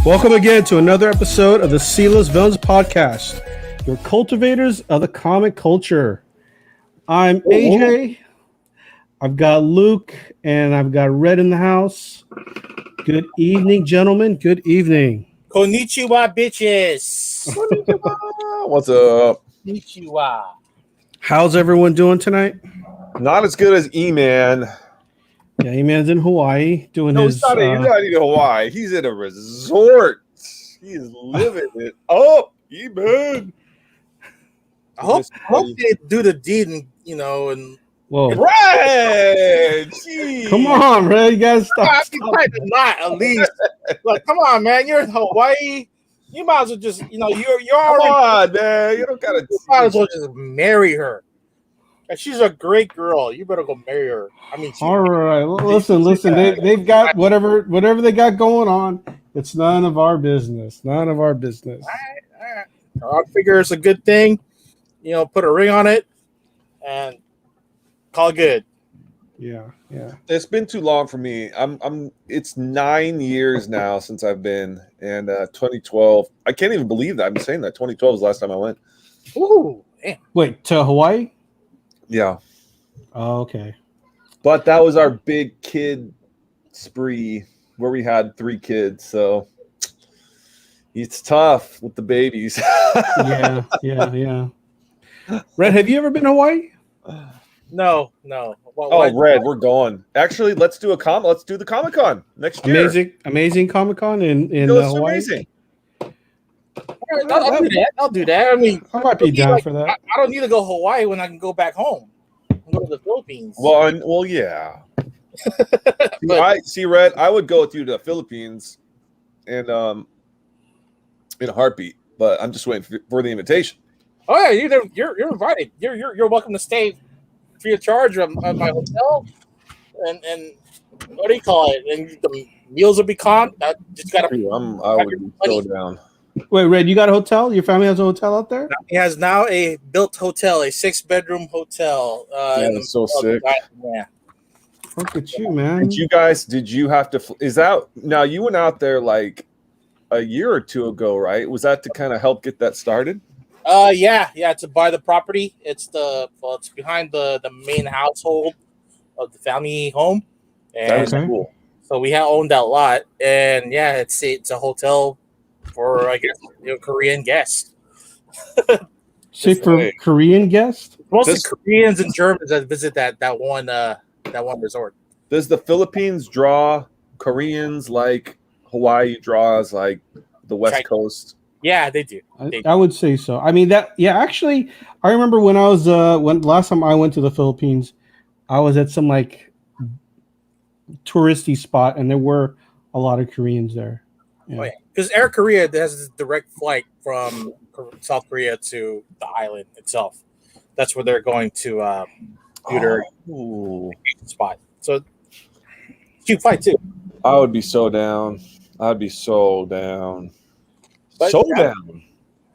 Welcome again to another episode of the Sealess Villains Podcast, your cultivators of the comic culture. I'm AJ. I've got Luke and I've got Red in the house. Good evening, gentlemen. Good evening. Konnichiwa, bitches. What's up? Konnichiwa. How's everyone doing tonight? Not as good as E-Man. Yeah, E-Man's in Hawaii doing No, his. he's not in Hawaii. He's in a resort. He's living it up. E-Man. I hope they do the deed and Whoa! Red. Jeez. Come on, Red. You guys I stop. mean, try to not at least. Like, come on, man. You're in Hawaii. You might as well just, you're Come already. on, man. You don't gotta. You might as well just marry her. And she's a great girl. You better go marry her. I mean, All right, listen. They've got whatever they got going on. It's none of our business. None of our business. All right. I figure it's a good thing. Put a ring on it and call it good. Yeah. It's been too long for me. It's 9 years now since I've been, and 2012. I can't even believe that I'm saying that. 2012 was the last time I went. Ooh, damn. Wait, to Hawaii? Yeah. Oh, okay. But that was our big kid spree where we had 3 kids. So it's tough with the babies. Yeah. Red, have you ever been to Hawaii? No. Red, we're going. Actually, let's do the Comic-Con next year. Amazing Comic-Con in It's Hawaii. amazing. I'll do that. I mean, I might be down for that. I don't need to go Hawaii when I can go back home and go to the Philippines. Well, yeah. Red, I would go with you to the Philippines, and in a heartbeat. But I'm just waiting for the invitation. Oh yeah, you're invited. You're welcome to stay free of charge at my hotel, and what do you call it? And the meals will be comped. I just gotta. I would be so down. Wait, Red, you got a hotel? Your family has a hotel out there? He has now a built hotel, a 6-bedroom hotel. That's so sick. Yeah. Look at you, man. Did you have to? Is that now? You went out there like a year or two ago, right? Was that to kind of help get that started? Yeah, to buy the property. It's behind the main household of the family home. And That is cool. So we have owned that lot, and yeah, it's a hotel for, I guess, Korean guests. Say for Korean guests? Mostly Koreans and Germans that visit that one resort. Does the Philippines draw Koreans like Hawaii draws like the West Coast? Yeah, they do. I would say so. I mean actually, I remember when I was when last time I went to the Philippines, I was at some like touristy spot, and there were a lot of Koreans there. Yeah. Oh yeah, because Air Korea has a direct flight from South Korea to the island itself. That's where they're going to do their spot. So cute flight too. I would be so down. I'd be so down. But, down.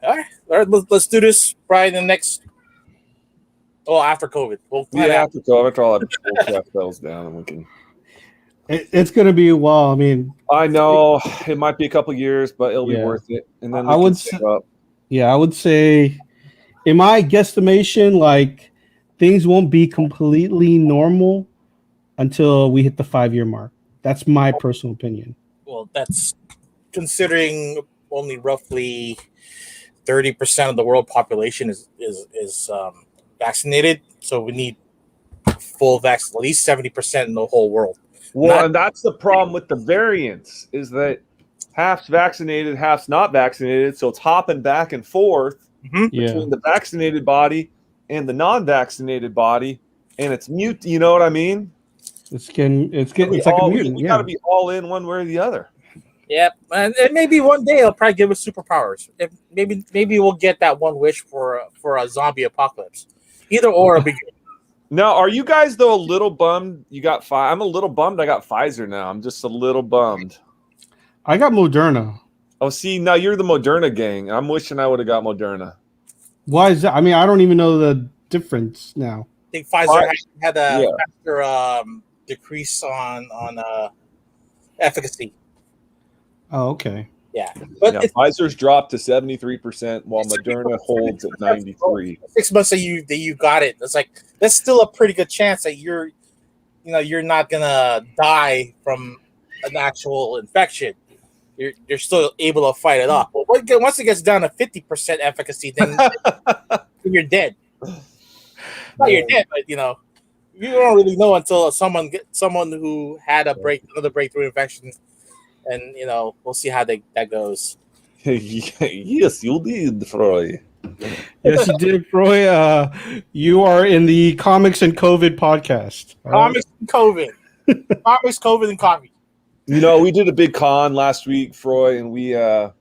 All right. Let's do this probably the next. Oh, after COVID. After COVID, after all that settles down, and we can. It's going to be a while. I mean, I know it might be a couple years, but it'll be worth it. And then I would say, in my guesstimation, like things won't be completely normal until we hit the 5-year mark. That's my personal opinion. Well, that's considering only roughly 30% of the world population is vaccinated. So we need full vaccine, at least 70% in the whole world. Well, and that's the problem with the variants is that half's vaccinated, half's not vaccinated. So it's hopping back and forth between the vaccinated body and the non-vaccinated body, and it's mute. You know what I mean? It's like a mutant. We got to be all in one way or the other. Yep, and maybe one day it'll probably give us superpowers. Maybe we'll get that one wish for a zombie apocalypse. Either or will be good. Now, are you guys though a little bummed? You got I'm a little bummed. I got Pfizer now. I'm just a little bummed. I got Moderna. Oh, see, now you're the Moderna gang. I'm wishing I would have got Moderna. Why is that? I mean, I don't even know the difference now. I think Pfizer had a faster decrease on efficacy. Oh, okay. Yeah, but Pfizer's dropped to 73%, while Moderna holds at 93. 6 months that you got it, it's like that's still a pretty good chance that you're not gonna die from an actual infection. You're still able to fight it off. But once it gets down to 50% efficacy, then you're dead. Not you're dead, but you don't really know until someone who had another breakthrough infection, and we'll see how that goes. Yes, you did, Froy. Yes, you did, Froy. You are in the Comics and COVID podcast. Comics and COVID. Comics, COVID, and coffee. We did a big con last week, Froy, and we it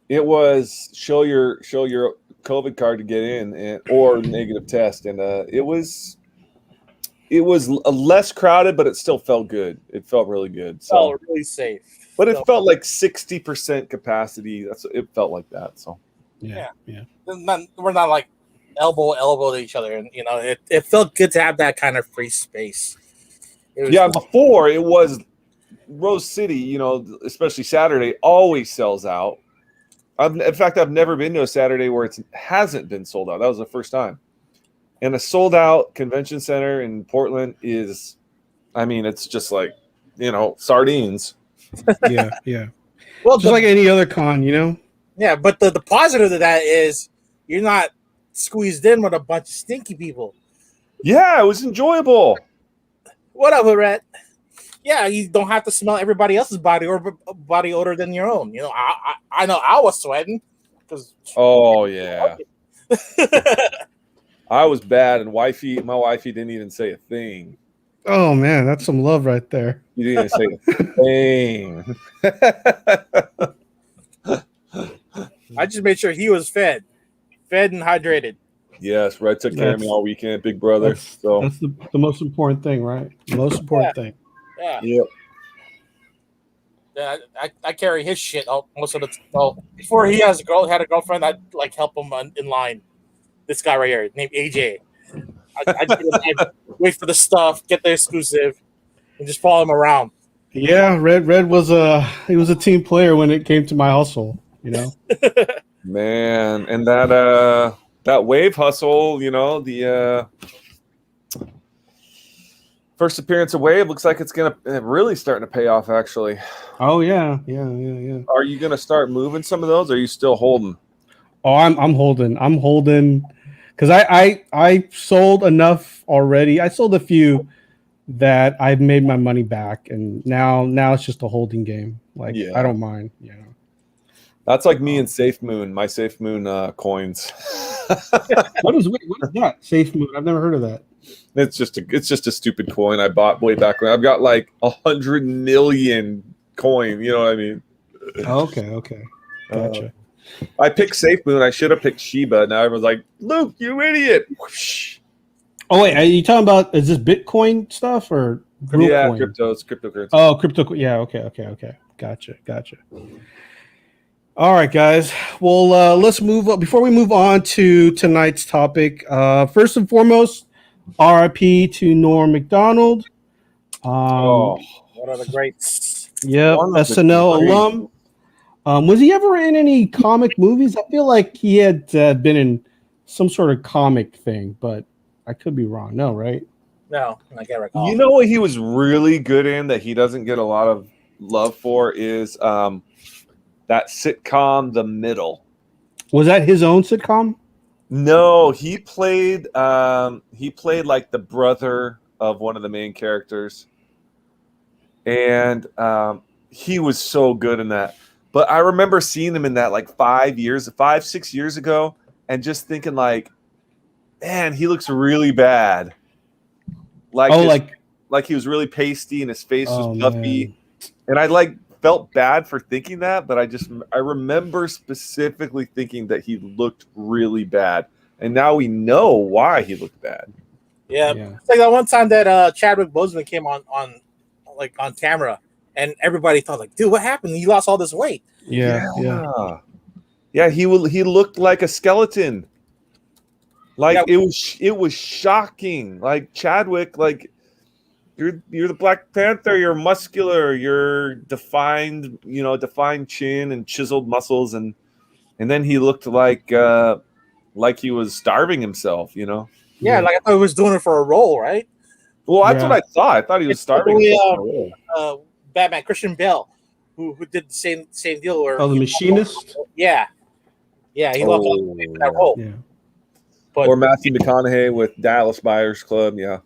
was show your COVID card to get in, or negative test, and it was less crowded, but it still felt good. It felt really good. So felt really safe. But it felt like 60% capacity. It felt like that. So yeah. We're not like elbow to each other, and it felt good to have that kind of free space. Before it was Rose City, especially Saturday, always sells out. In fact, I've never been to a Saturday where it hasn't been sold out. That was the first time. And a sold out convention center in Portland is, it's just like, sardines. Yeah. Well, just like any other con, Yeah, but the positive of that is you're not squeezed in with a bunch of stinky people. Yeah, it was enjoyable. Whatever, Rhett. Yeah, you don't have to smell everybody else's body odor than your own. I know I was sweating because. Oh yeah. I was bad, and my wifey didn't even say a thing. Oh man, that's some love right there. You didn't say a thing. I just made sure he was fed and hydrated. Yes, Red took care of me all weekend, big brother. That's the most important thing, right? The most important thing. Yeah. Yep. Yeah, I carry his shit most of the time. Before he had a girlfriend, I'd like help him in line. This guy right here, named AJ. I'd wait for the stuff, get the exclusive, and just follow him around. Yeah, Red was a team player when it came to my hustle. Man, and that wave hustle, the first appearance of Wave looks like it's gonna really starting to pay off. Actually. Oh yeah. Are you gonna start moving some of those? Or are you still holding? Oh, I'm holding, because I sold enough already. I sold a few that I've made my money back, and now it's just a holding game. Like I don't mind. That's like me and Safe Moon. My Safe Moon coins. What is that? Safe Moon? I've never heard of that. It's just a stupid coin I bought way back when. I've got like 100 million coin. You know what I mean? Okay. Gotcha. I picked Safe Moon. I should have picked Shiba. Now everyone's like, Luke, you idiot. Whoosh. Oh wait, are you talking about, is this Bitcoin stuff or Coin? Cryptocurrency. Oh, crypto. Yeah. Okay. Gotcha. All right, guys. Well, let's move up. Before we move on to tonight's topic, first and foremost, RIP to Norm Macdonald. One of the greats. Yeah, SNL alum. Was he ever in any comic movies? I feel like he had been in some sort of comic thing, but I could be wrong. No, right? No, I can't recall. You know what he was really good in that he doesn't get a lot of love for is that sitcom, The Middle. Was that his own sitcom? No, he played like the brother of one of the main characters, and he was so good in that. But I remember seeing him in that like 5-6 years ago, and just thinking like, man, he looks really bad. Like he was really pasty and his face was puffy, man. And I felt bad for thinking that, but I remember specifically thinking that he looked really bad, and now we know why he looked bad. Yeah. It's like that one time that Chadwick Boseman came on camera, and everybody thought like, dude, what happened? He lost all this weight. Yeah. He looked like a skeleton. It was shocking. Like Chadwick, you're the Black Panther. You're muscular. You're defined chin and chiseled muscles, and then he looked like he was starving himself. Yeah, like I thought he was doing it for a role, right? Well, that's what I thought. I thought he was starving himself. Batman, Christian Bale, who did the same deal. Where the Machinist. Yeah, he lost that role. Yeah. But, or Matthew McConaughey with Dallas Buyers Club. Yeah.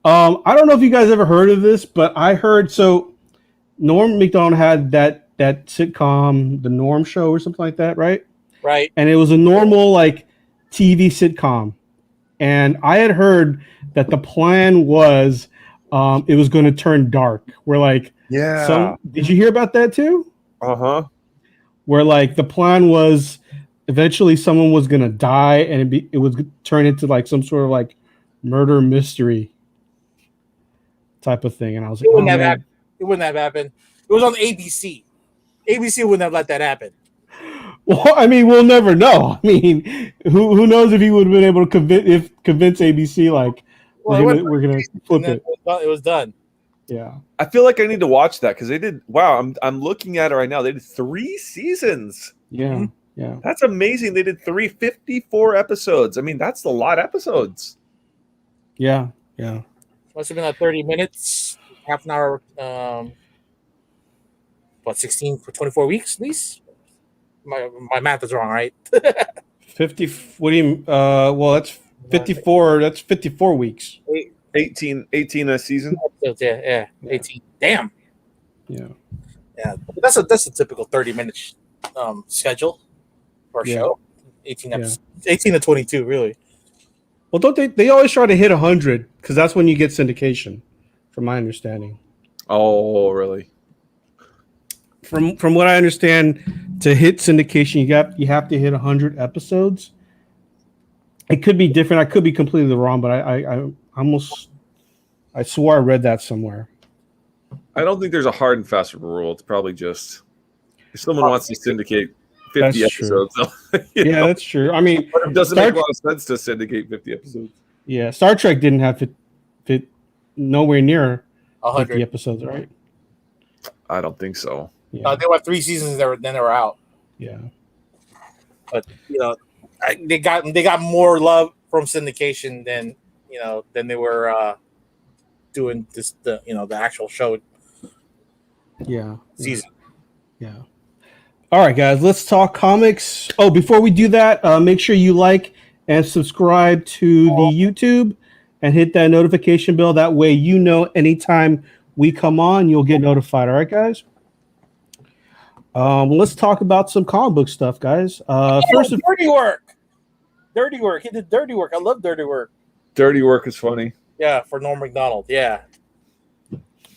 I don't know if you guys ever heard of this, but I heard Norm Macdonald had that sitcom, The Norm Show or something like that, right? Right. And it was a normal like TV sitcom. And I had heard that the plan was it was going to turn dark. Where like did you hear about that too? Uh-huh. Where like the plan was eventually someone was going to die and it would turn into like some sort of like murder mystery type of thing. And I was like, it wouldn't have happened. It was on ABC. ABC wouldn't have let that happen. Well, I mean, we'll never know. I mean, who knows if he would have been able to convince ABC like we're gonna flip it. It was done. Yeah, I feel like I need to watch that because they did. Wow, I'm looking at it right now. They did 3 seasons. Yeah, yeah. That's amazing. They did 354 episodes. I mean, that's a lot of episodes. Yeah. Must have been like 30 minutes, half an hour. 16 for 24 weeks at least. My math is wrong, right? 50. What do you? Well, that's 54. That's 54 weeks. 18 a season. Yeah, 18. Damn. Yeah. That's a typical 30-minute schedule for a show. 18 episodes. 18 to 22, really. Well, don't they always try to hit 100 because that's when you get syndication, from my understanding. Oh, really? From what I understand, to hit syndication, you have to hit 100 episodes. It could be different. I could be completely wrong, but I swore I read that somewhere. I don't think there's a hard and fast rule. It's probably just if someone wants to syndicate 50 episodes. That's true. I mean, it doesn't make a lot of sense to syndicate 50 episodes. Yeah, Star Trek didn't have fit nowhere near 100 50 episodes, right? I don't think so. Yeah. They were 3 seasons. Then they were out. Yeah, but they got more love from syndication than they were doing the actual show. Yeah. Season. Yeah. All right, guys, let's talk comics. Oh, before we do that, make sure you like and subscribe to the YouTube and hit that notification bell. That way, anytime we come on, you'll get notified. All right, guys. Let's talk about some comic book stuff, guys. First, Dirty Work. He did Dirty Work. I love Dirty Work. Dirty Work is funny. Yeah, for Norm Macdonald. Yeah.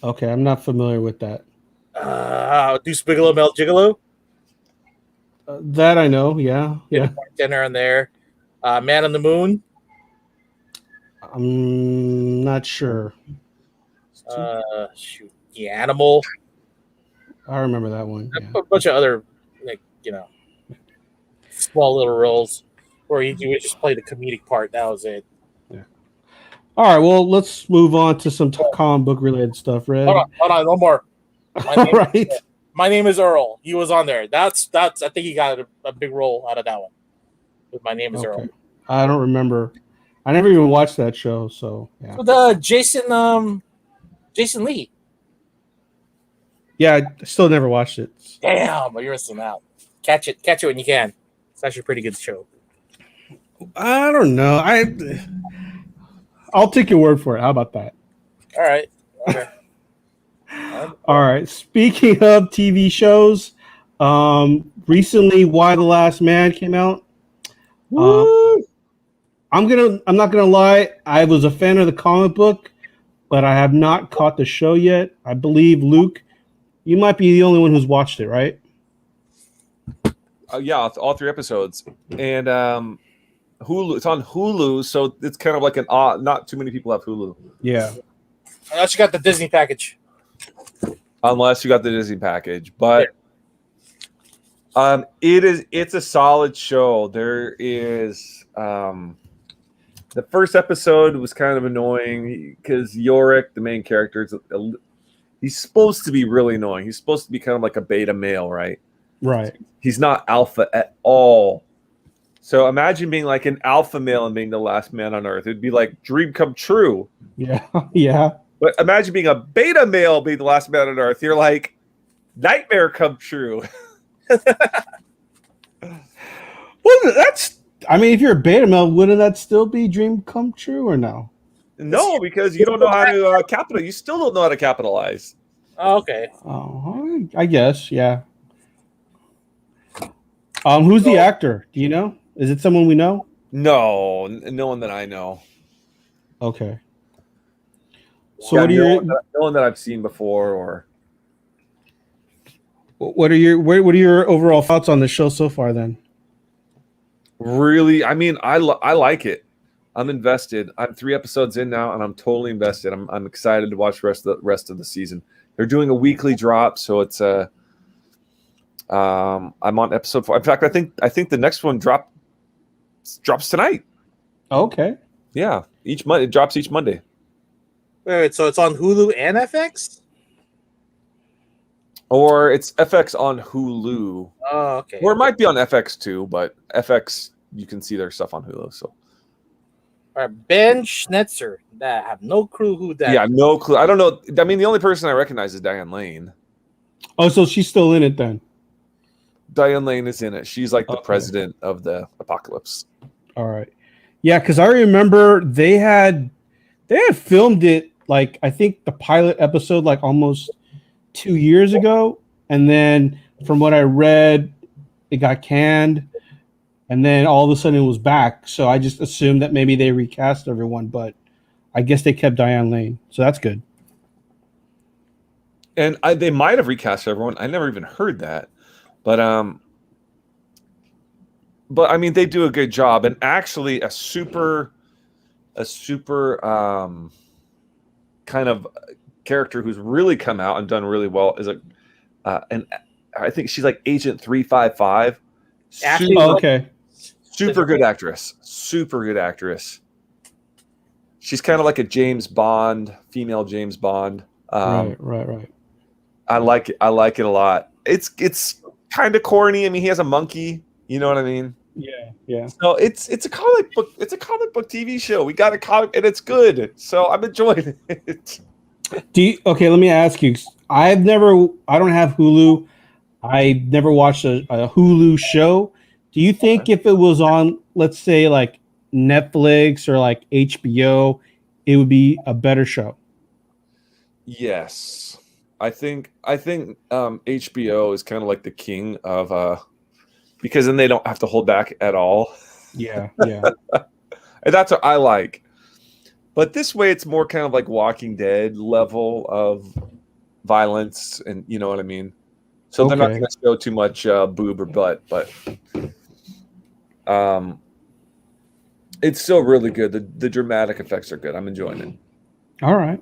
Okay, I'm not familiar with that. Deuce Bigalow, Mel Gigolo. That I know. Yeah. Dinner in there. Man on the Moon. I'm not sure. The Animal. I remember that one. Yeah. A bunch of other, small little roles where you would just play the comedic part. That was it. Yeah. All right. Well, let's move on to some comic book related stuff. Red. Hold on, no more. Right. My Name is Earl. He was on there. That's. I think he got a big role out of that one. With My Name is Earl. I don't remember. I never even watched that show. So yeah. With Jason Lee. Yeah, I still never watched it. Damn, you're missing out. Catch it when you can. It's actually a pretty good show. I don't know. I'll take your word for it. How about that? All right. Okay. All right. Speaking of TV shows, recently Y the Last Man came out. I'm not gonna lie, I was a fan of the comic book, but I have not caught the show yet. I believe Luke, you might be the only one who's watched it, right? Yeah, all 3 episodes, and Hulu. It's on Hulu, so it's kind of like an not too many people have Hulu. Yeah, unless you got the Disney package. Unless you got the Disney package, but it's a solid show. There is The first episode was kind of annoying because Yorick, the main character, he's supposed to be really annoying. He's supposed to be kind of like a beta male, right? Right. He's not alpha at all. So imagine being like an alpha male and being the last man on Earth. It'd be like dream come true. Yeah. Yeah. But imagine being a beta male being the last man on Earth. You're like nightmare come true. Well, that's. I mean, if you're a beta male, wouldn't that still be dream come true or no? No, because you don't know how to capitalize. You still don't know how to capitalize. Oh, okay. Oh, I guess. Yeah. Who's the actor? Do you know? Is it someone we know? No, no one that I know. Okay. So what are no your one that I've seen before, or what are your overall thoughts on the show so far? Then. really, I mean, I like it. I'm invested. I'm 3 episodes in now, and I'm totally invested. I'm excited to watch the rest of the season. They're doing a weekly drop, so it's I'm on episode 4. In fact, I think the next one drops tonight. Okay. Yeah, each Monday it drops each Monday. Wait, so it's on Hulu and FX? Or it's FX on Hulu. Oh, okay. Or it might be on FX too, but FX you can see their stuff on Hulu. So All right, Ben Schnetzer. I have no clue who that. yeah, no clue. I don't know. I mean, the only person I recognize is Diane Lane. Oh, so she's still in it then? Diane Lane is in it. She's like the Okay. president of the apocalypse. All right. Yeah, because I remember they had filmed it, like, I think the pilot episode like almost 2 years ago, and then from what I read, it got canned, and then all of a sudden it was back. So I just assumed that maybe they recast everyone, but I guess they kept Diane Lane, so that's good. And they might have recast everyone. I never even heard that, but I mean, they do a good job. And actually, a super kind of character who's really come out and done really well is and I think she's like Agent 355. Ashley- Okay. Super good actress. Super good actress. She's kind of like a James Bond, female James Bond. Right. I like it. I like it a lot. It's kind of corny. I mean, he has a monkey. You know what I mean? Yeah. So it's a comic book. It's a comic book TV show. We got a comic, and it's good. So I'm enjoying it. Okay, let me ask you. I don't have Hulu. I never watched a Hulu show. Do you think if it was on, let's say, like Netflix or like HBO, it would be a better show? Yes, I think HBO is kind of like the king of because then they don't have to hold back at all. Yeah. And that's what I like. But this way, it's more kind of like Walking Dead level of violence, and you know what I mean. So they're not Okay. going to show too much boob or butt, but it's still really good. The dramatic effects are good. I'm enjoying it. All right.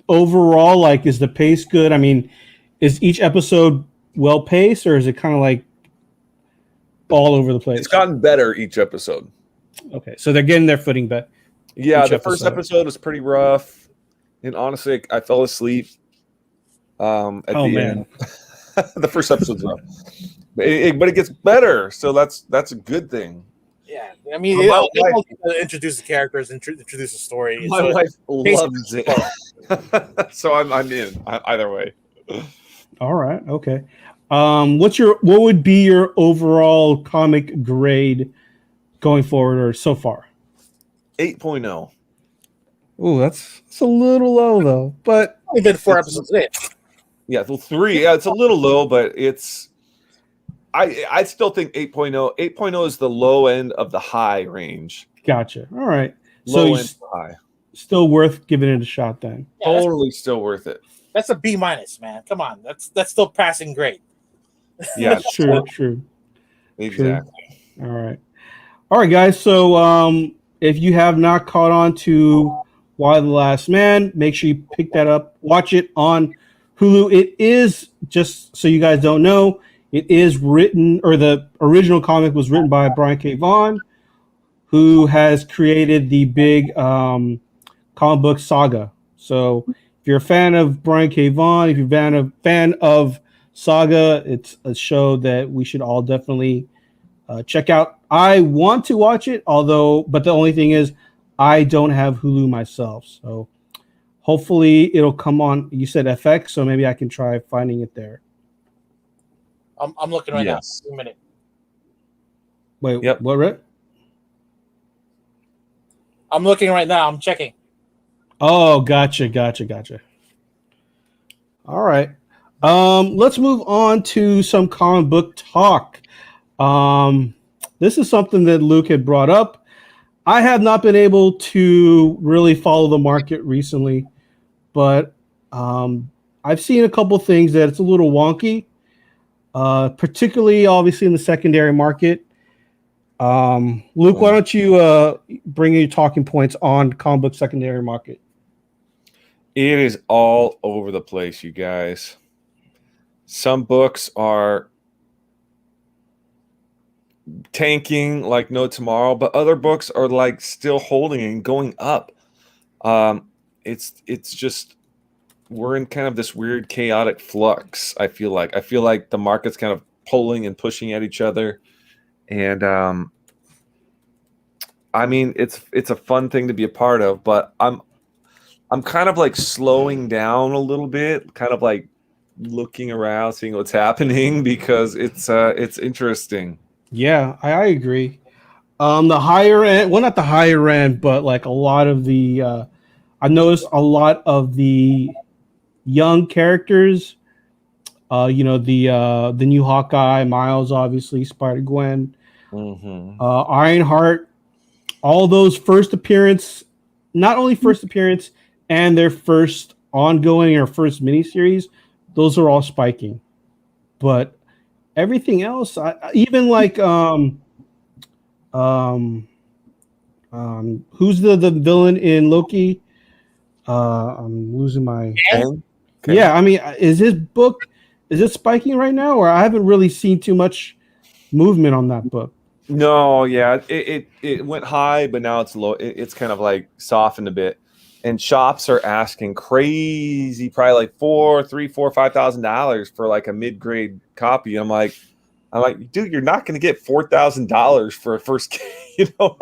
Overall, like, is the pace good? I mean, is each episode well paced, or is it kind of like all over the place? It's gotten better each episode. Okay, so they're getting their footing back. Yeah, Each the first episode was pretty rough, and honestly, I fell asleep. At Oh, the man. end. The first episode's rough, but it gets better, so that's a good thing. Yeah, I mean, My it wife- introduce the characters, introduce the story. My So wife loves it, so I'm in either way. All right, okay. What would be your overall comic grade going forward or so far? 8.0. Oh, that's a little low though, but only been 4 episodes in. Yeah, well, 3. Yeah, it's a little low, but it's. I still think 8.0. 8.0 is the low end of the high range. gotcha. All right, Low so end to high. still worth giving it a shot then. Yeah, that's, Totally still worth it. that's a B minus, man. Come on, that's still passing grade. Yeah, True. exactly. All right, guys. So, if you have not caught on to Why the Last Man, make sure you pick that up. Watch it on Hulu. It is, just so you guys don't know, it is written, or the original comic was written by Brian K. Vaughan. who has created the big comic book Saga. So if you're a fan of Brian K. Vaughan, if you're a fan of Saga, it's a show that we should all definitely check out. I want to watch it, but the only thing is I don't have Hulu myself. So hopefully it'll come on. You said FX, so maybe I can try finding it there. I'm looking right now. Wait a minute. Wait, what, Rhett? I'm looking right now. I'm checking. Oh, gotcha. All right. Let's move on to some comic book talk. This is something that Luke had brought up. I have not been able to really follow the market recently, but I've seen a couple things that it's a little wonky, particularly obviously in the secondary market. Luke, why don't you bring your talking points on comic book secondary market? It is all over the place, you guys. Some books are tanking like no tomorrow, but other books are like still holding and going up. It's just we're in kind of this weird chaotic flux. I feel like the market's kind of pulling and pushing at each other, and I mean it's a fun thing to be a part of, but I'm kind of like slowing down a little bit, kind of like looking around, seeing what's happening because it's interesting. Yeah, I agree. The higher end, well, not the higher end, but like a lot of the, I noticed a lot of the young characters. The new Hawkeye, Miles, obviously, Spider-Gwen, Ironheart, all those first appearance, not only first appearance and their first ongoing or first miniseries, those are all spiking. But everything else, even like who's the villain in Loki? I'm losing my. Okay. Yeah, I mean, is it spiking right now, or I haven't really seen too much movement on that book? No, yeah, it went high, but now it's low. It's kind of like softened a bit, and shops are asking crazy, probably like $5,000 for like a mid-grade copy. I'm like, dude, you're not going to get $4,000 for a first, you know.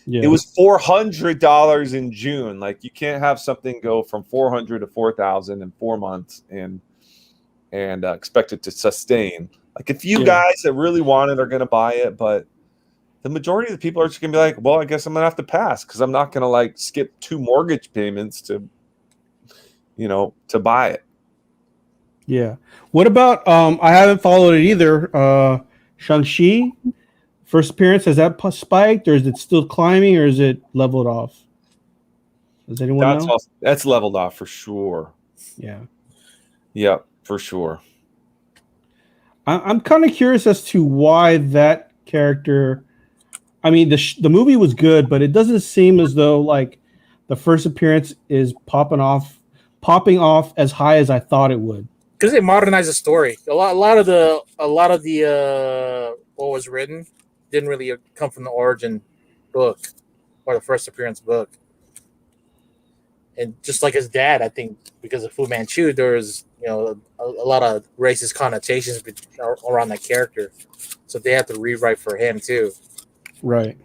Yeah. It was $400 in June. Like, you can't have something go from $400 to $4,000 in 4 months and expect it to sustain. Like, a few guys that really want it are going to buy it, but the majority of the people are just going to be like, well, I guess I'm going to have to pass because I'm not going to like skip 2 mortgage payments to buy it. Yeah. What about I haven't followed it either. Shang-Chi, first appearance, has that spiked, or is it still climbing, or is it leveled off? Does anyone know? That's leveled off for sure. Yeah. Yep, for sure. I'm kind of curious as to why that character. I mean, the movie was good, but it doesn't seem as though like the first appearance is popping off as high as I thought it would. Because they modernized the story. A lot of the what was written didn't really come from the origin book or the first appearance book. And just like his dad, I think because of Fu Manchu, there's a lot of racist connotations around that character, so they have to rewrite for him too. Right.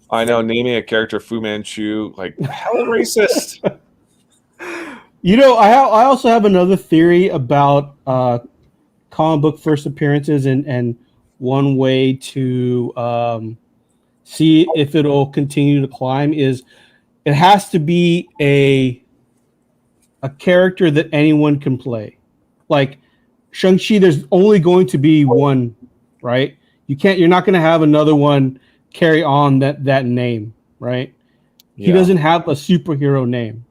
I know, naming a character Fu Manchu, like, hella racist. I also have another theory about comic book first appearances, and one way to see if it'll continue to climb is it has to be a character that anyone can play. Like Shang-Chi, there's only going to be one, right? You're not going to have another one carry on that name, right? Yeah. He doesn't have a superhero name.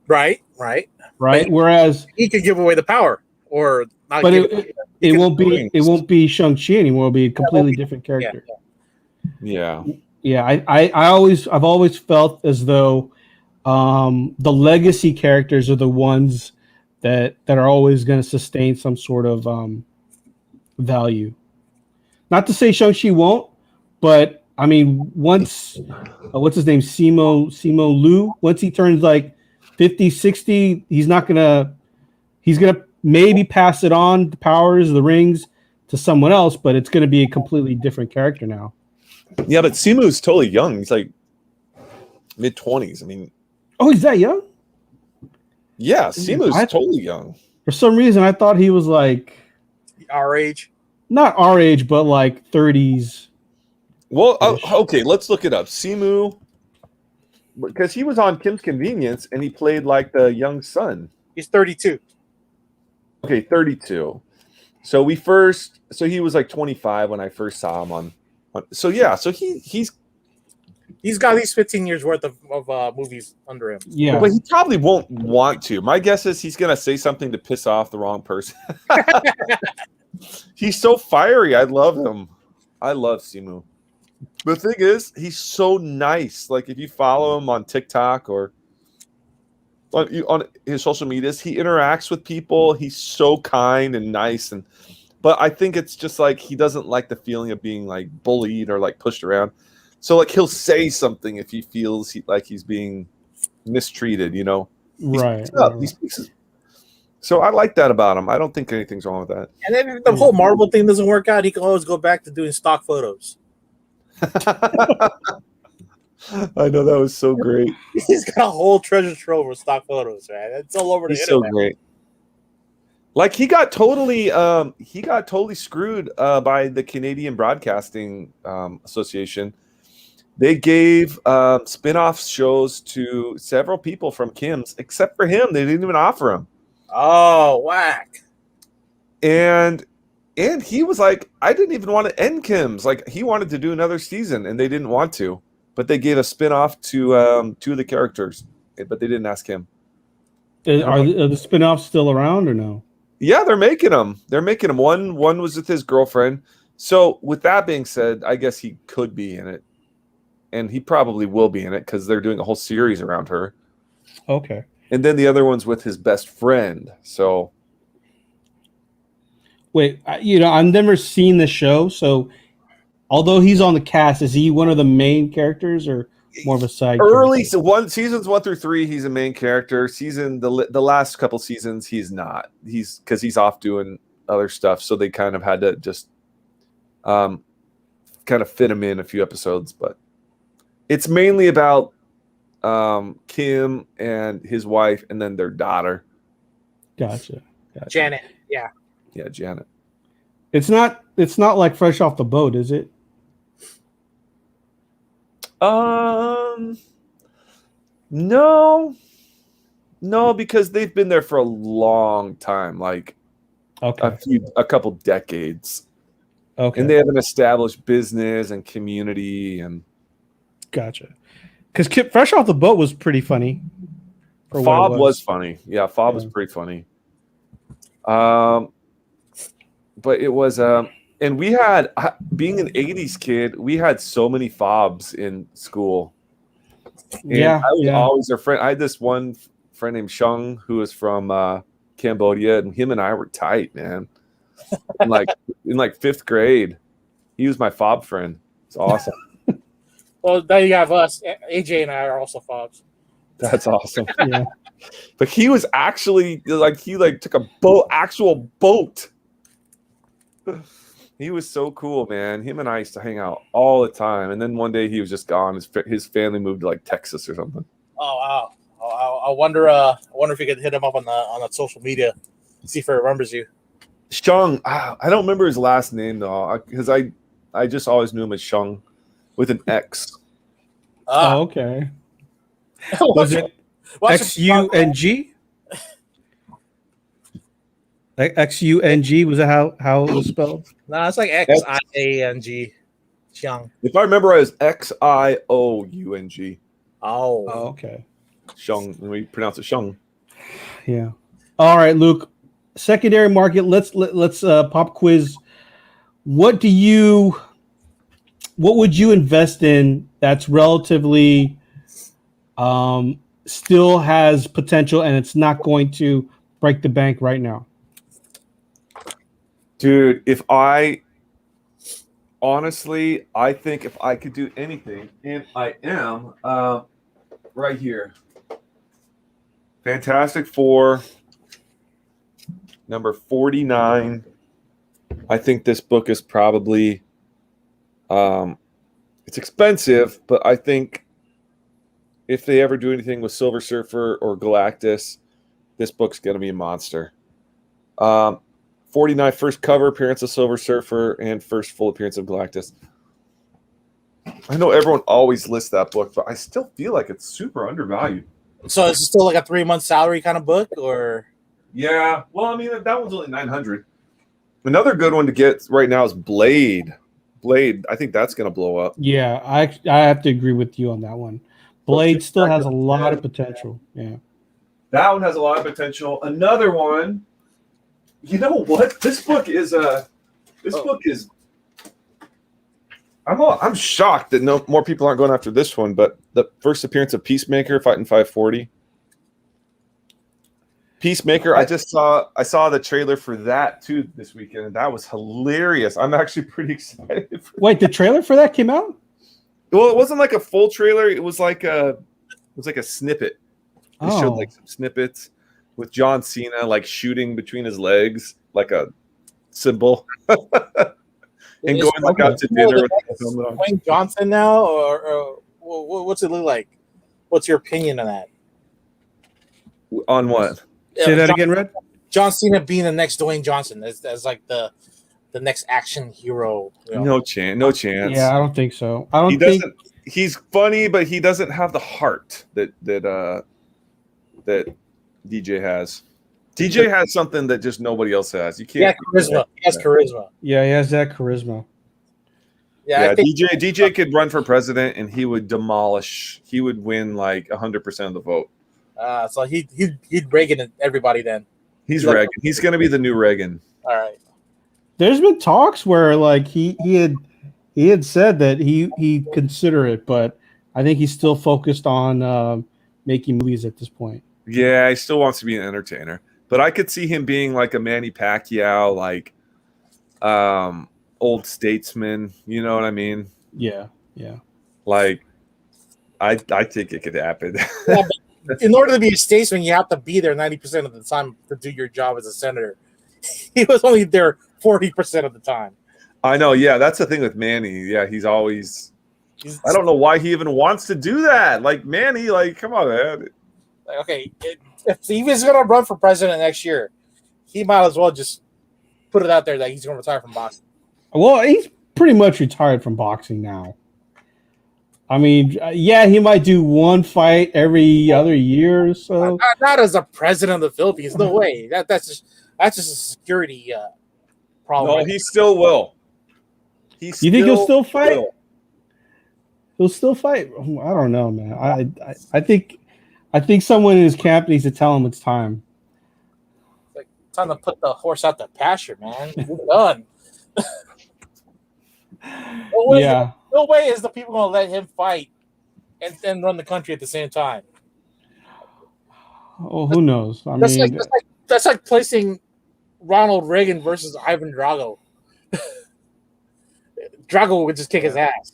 Right. Whereas he could give away the power, or not. But it won't be Shang-Chi anymore. It'll be a completely different character. Yeah. I've always felt as though the legacy characters are the ones that are always going to sustain some sort of value. Not to say Shang-Chi won't, but I mean, once what's his name, Simo Liu, once he turns like 50, 60, he's gonna maybe pass it on, the powers, the rings, to someone else, but it's gonna be a completely different character now. Yeah, but Simu's totally young. He's like mid-20s. I mean, oh, he's that young? Yeah, Simu's totally young. For some reason, I thought he was like our age. Not our age, but like 30s. Well, okay, let's look it up. Simu, because he was on Kim's Convenience and he played like the young son. He's 32. Okay, 32. So he was like 25 when I first saw him on so yeah, so he's got at least 15 years worth of movies under him. Yeah, but he probably won't want to. My guess is he's gonna say something to piss off the wrong person. He's so fiery. I love him. I love Simu. The thing is, he's so nice. Like if you follow him on TikTok or on his social medias, he interacts with people. He's so kind and nice, but I think it's just like he doesn't like the feeling of being like bullied or like pushed around. So like he'll say something if he feels like he's being mistreated, you know. Right. He speaks. So I like that about him. I don't think anything's wrong with that. And then if the whole Marvel thing doesn't work out, he can always go back to doing stock photos. I know, that was so great. He's got a whole treasure trove of stock photos, man. It's all over the internet. So great. Like he got totally screwed by the Canadian Broadcasting Association. They gave spin-off shows to several people from Kim's, except for him. They didn't even offer him. Oh, whack. And he was like, I didn't even want to end Kim's. Like he wanted to do another season and they didn't want to. But they gave a spin-off to two of the characters, but they didn't ask him. Are the spin-offs still around or no? Yeah, they're making them. One was with his girlfriend. So with that being said, I guess he could be in it. And he probably will be in it because they're doing a whole series around her. Okay. And then the other one's with his best friend. So wait, I've never seen the show. So although he's on the cast, is he one of the main characters or more of a side character? So seasons 1 through 3, he's a main character. The last couple seasons, he's not. He's because he's off doing other stuff. So they kind of had to just kind of fit him in a few episodes. But it's mainly about Kim and his wife, and then their daughter. Gotcha. Janet. Yeah. Yeah, Janet. It's not like Fresh Off the Boat, is it? No, because they've been there for a long time, like a couple decades. Okay. And they have an established business and community and gotcha. Because Fresh Off the Boat was pretty funny. Fob was funny. Yeah, Fob was pretty funny. But it was and we had, being an 80s kid, we had so many Fobs in school. And I was always their friend. I had this one friend named Shung who was from Cambodia, and him and I were tight, man. in like 5th grade. He was my Fob friend. It's awesome. Well, now you have us. AJ and I are also Fobs. That's awesome. Yeah. But he was actually he took a actual boat. He was so cool, man. Him and I used to hang out all the time. And then one day he was just gone. His family moved to like Texas or something. Oh wow! I wonder if you could hit him up on the social media and see if he remembers you. Shung, I don't remember his last name though, because I just always knew him as Shung with an X. Oh, okay. Was it XUNG? XUNG, was that how it was spelled? No, it's like XIANG. Xiang. If I remember, it was XIOUNG. Oh, okay. Shung. We pronounce it Shung. Yeah. All right, Luke. Secondary market. Let's pop quiz. What would you invest in that's relatively still has potential and it's not going to break the bank right now? Dude, if I honestly, I think if I could do anything, and I am, right here. Fantastic Four, number 49. I think this book is probably, it's expensive, but I think if they ever do anything with Silver Surfer or Galactus, this book's going to be a monster. 49, first cover appearance of Silver Surfer and first full appearance of Galactus. I know everyone always lists that book, but I still feel like it's super undervalued. So is it still like a 3-month salary kind of book, or? Yeah, well, I mean, that one's only $900. Another good one to get right now is Blade. Blade, I think that's going to blow up. Yeah, I have to agree with you on that one. Blade still has a lot of potential. Yeah. That one has a lot of potential. Another one, you know what? This book is I'm shocked that no more people aren't going after this one, but the first appearance of Peacemaker fighting 540. Peacemaker, I saw the trailer for that too this weekend, and that was hilarious. I'm actually pretty excited. Wait, the trailer for that came out? Well, it wasn't like a full trailer. It was like a snippet. They showed like some snippets with John Cena like shooting between his legs like a symbol. And going like out to dinner with Dwayne Johnson now, or what's it look like? What's your opinion on that? On what? Say that again, Red. John Cena being the next Dwayne Johnson as like the next action hero. You know? No chance. Yeah, I don't think so. I don't think he's funny, but he doesn't have the heart that DJ has. DJ has something that just nobody else has. You can't. Yeah, charisma. He has charisma. Yeah, he has that charisma. Yeah, DJ could run for president and he would demolish. He would win like 100% of the vote. So he'd Reagan everybody then. He's Reagan. He's going to be the new Reagan. All right. There's been talks where like he had said that he'd consider it, but I think he's still focused on making movies at this point. Yeah, he still wants to be an entertainer. But I could see him being like a Manny Pacquiao, like old statesman. You know what I mean? Yeah. Like, I think it could happen. Yeah, but in order to be a statesman, you have to be there 90% of the time to do your job as a senator. He was only there 40% of the time. I know. Yeah, that's the thing with Manny. Yeah, he's always. I don't know why he even wants to do that. Like Manny, like come on, man. Like, okay, if he was going to run for president next year, he might as well just put it out there that he's going to retire from boxing. Well, he's pretty much retired from boxing now. I mean, yeah, he might do one fight every other year or so. Not as a president of the Philippines. No way. That's just a security problem. No, he still will. You think he'll still fight? He'll still fight. I don't know, man. I think someone in his camp needs to tell him it's time. It's like time to put the horse out the pasture, man. We're done. No way is the people going to let him fight and then run the country at the same time. Oh, who knows? That's like placing Ronald Reagan versus Ivan Drago. Drago would just kick his ass.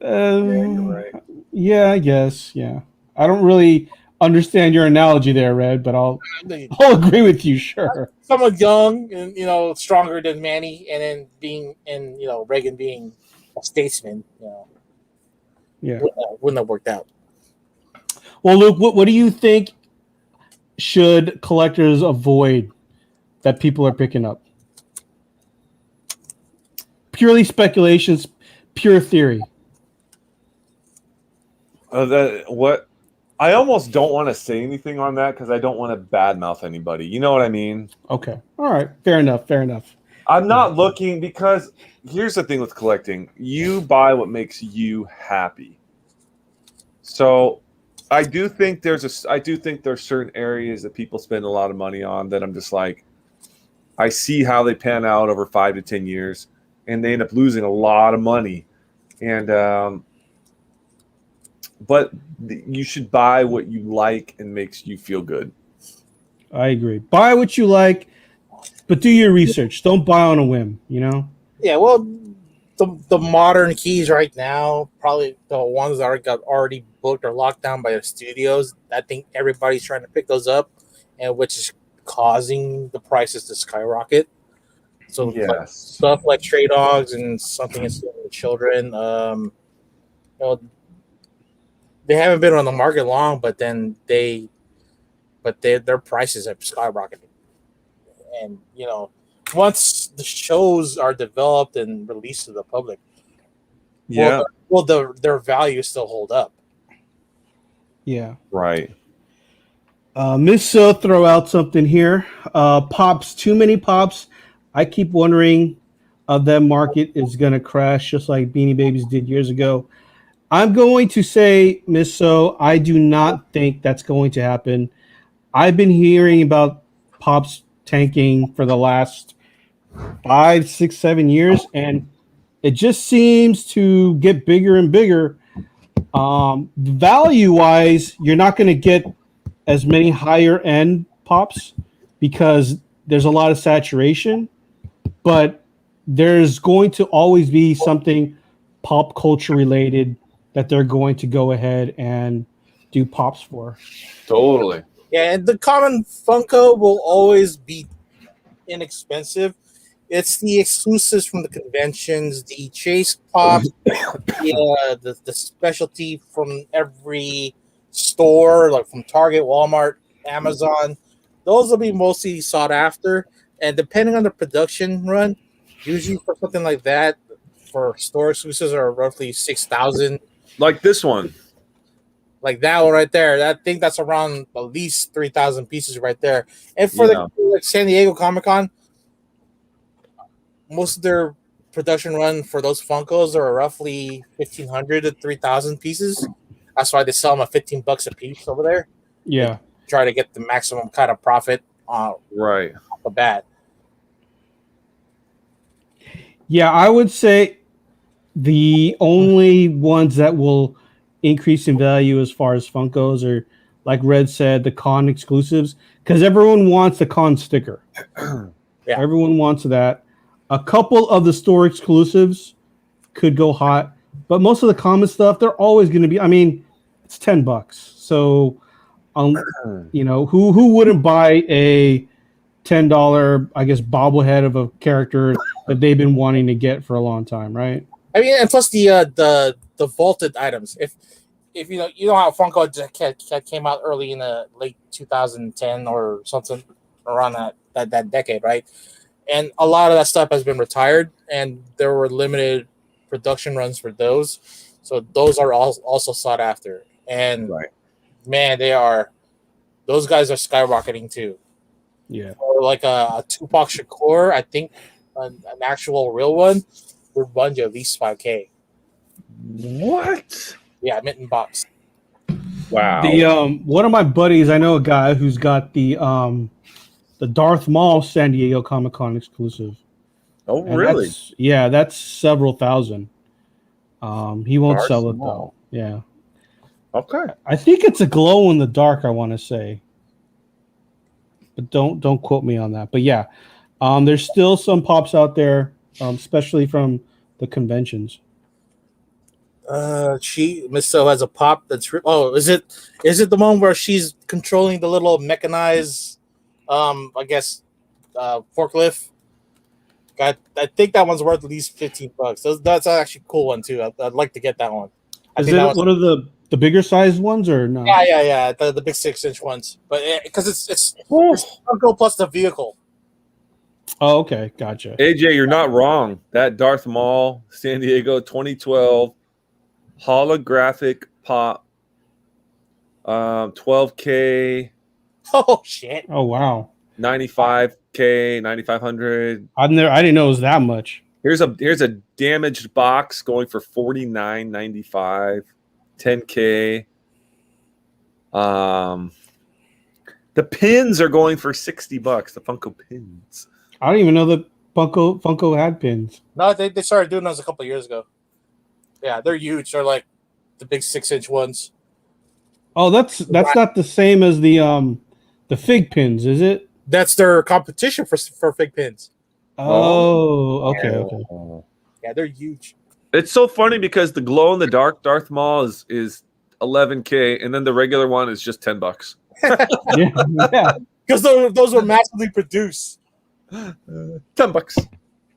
Yeah, you're right. Yeah, I guess. Yeah, I don't really understand your analogy there, Red, but I'll agree with you. Sure. Someone young and stronger than Manny, and then Reagan being a statesman. Yeah, wouldn't have worked out. Well, Luke, what do you think should collectors avoid that people are picking up? Purely speculations, pure theory. I almost don't want to say anything on that because I don't want to badmouth anybody. You know what I mean? Okay. All right. Fair enough. I'm not looking because here's the thing with collecting. You buy what makes you happy. So I do think there's certain areas that people spend a lot of money on that I'm just like, I see how they pan out over 5 to 10 years and they end up losing a lot of money. And, but you should buy what you like and makes you feel good. I agree. Buy what you like, but do your research. Don't buy on a whim, Yeah, well, the modern keys right now, probably the ones that got already booked or locked down by the studios. I think everybody's trying to pick those up, and which is causing the prices to skyrocket. So like Yes. stuff like Stray Dogs and Something Against the Children, you know, they haven't been on the market long, but their prices have skyrocketed, and once the shows are developed and released to the public, Yeah. their value still hold up. Yeah. Right. Miss throw out something here. Pops, too many pops. I keep wondering that market is going to crash just like Beanie Babies did years ago. I'm going to say, Miss I do not think that's going to happen. I've been hearing about pops tanking for the last 5, 6, 7 years, and it just seems to get bigger and bigger. Value wise, you're not going to get as many higher end pops because there's a lot of saturation, but there's going to always be something pop culture related that they're going to go ahead and do pops for. Totally. Yeah, and the common Funko will always be inexpensive. It's the exclusives from the conventions, the chase pops, the specialty from every store, like from Target, Walmart, Amazon. Those will be mostly sought after, and depending on the production run, usually for something like that, for store exclusives are roughly 6,000. Like this one. Like that one right there, I think that's around at least 3,000 pieces right there. And for the like San Diego Comic Con, most of their production run for those Funkos are roughly 1,500 to 3,000 pieces. That's why they sell them at $15 a piece over there. Yeah, They try to get the maximum kind of profit right off the bat. Yeah, I would say the only ones that will increase in value as far as Funkos are, like Red said, the con exclusives, because everyone wants the con sticker. Yeah. Everyone wants that. A couple of the store exclusives could go hot, but most of the common stuff, they're always going to be. I mean, it's $10, so who wouldn't buy a $10, I guess, bobblehead of a character that they've been wanting to get for a long time, right? I mean, and plus the vaulted items. If you know how Funko came out early in the late 2010 or something around that decade, right? And a lot of that stuff has been retired, and there were limited production runs for those. So those are also sought after. And man, those guys are skyrocketing too. Yeah. Or like a Tupac Shakur, I think an actual real one would run you at least $5,000. What? Yeah, Mitten box. Wow. The one of my buddies, I know a guy who's got the Darth Maul San Diego Comic Con exclusive. Oh, And really? that's several thousand. He won't Darth sell it Maul. though. Yeah. Okay. I think it's a glow in the dark, I want to say. But don't quote me on that. But yeah, there's still some pops out there, especially from the conventions. Miss So has a pop that's is it the one where she's controlling the little mechanized I guess forklift? I think that one's worth at least $15. That's actually a cool one too. I'd like to get that one. Is it one of the bigger sized ones or no? Yeah. The big 6-inch ones, but because it's Funko plus the vehicle. Oh, okay, gotcha. AJ, you're not wrong. That Darth Maul San Diego 2012 holographic pop, $12,000. Oh shit! Oh wow, $95,000, $9,500. I didn't know it was that much. Here's a damaged box going for $49.95, $10,000. The pins are going for $60. The Funko pins. I don't even know that Funko had pins. No, they started doing those a couple of years ago. Yeah, they're huge. They're like the big 6-inch ones. Oh, that's not the same as the fig pins, is it? That's their competition for fig pins. Oh, okay. Yeah, they're huge. It's so funny because the glow in the dark Darth Maul is $11K, and then the regular one is just $10. Yeah. Because those were massively produced. $10.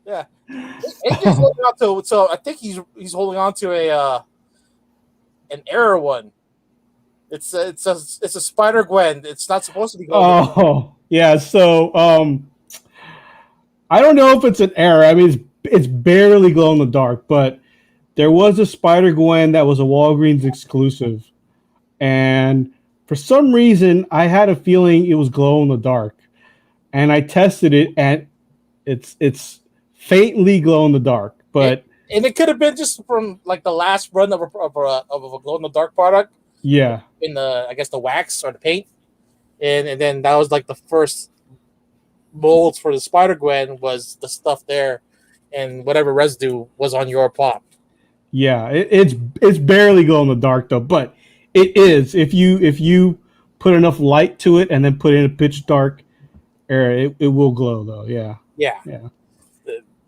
Yeah. AJ's holding on to, so I think he's holding on to an error one. It's a Spider Gwen. It's not supposed to be going. Oh, yeah. So, I don't know if it's an error. I mean, it's barely glow in the dark, but there was a Spider Gwen that was a Walgreens exclusive, and for some reason, I had a feeling it was glow in the dark, and I tested it, and it's faintly glow in the dark, but and it could have been just from like the last run of a glow in the dark product. Yeah, in the wax or the paint, and then that was like the first molds for the Spider Gwen was the stuff there, and whatever residue was on your pop. Yeah, it's barely glow in the dark though, but it is if you put enough light to it and then put in a pitch dark area, it will glow though. Yeah.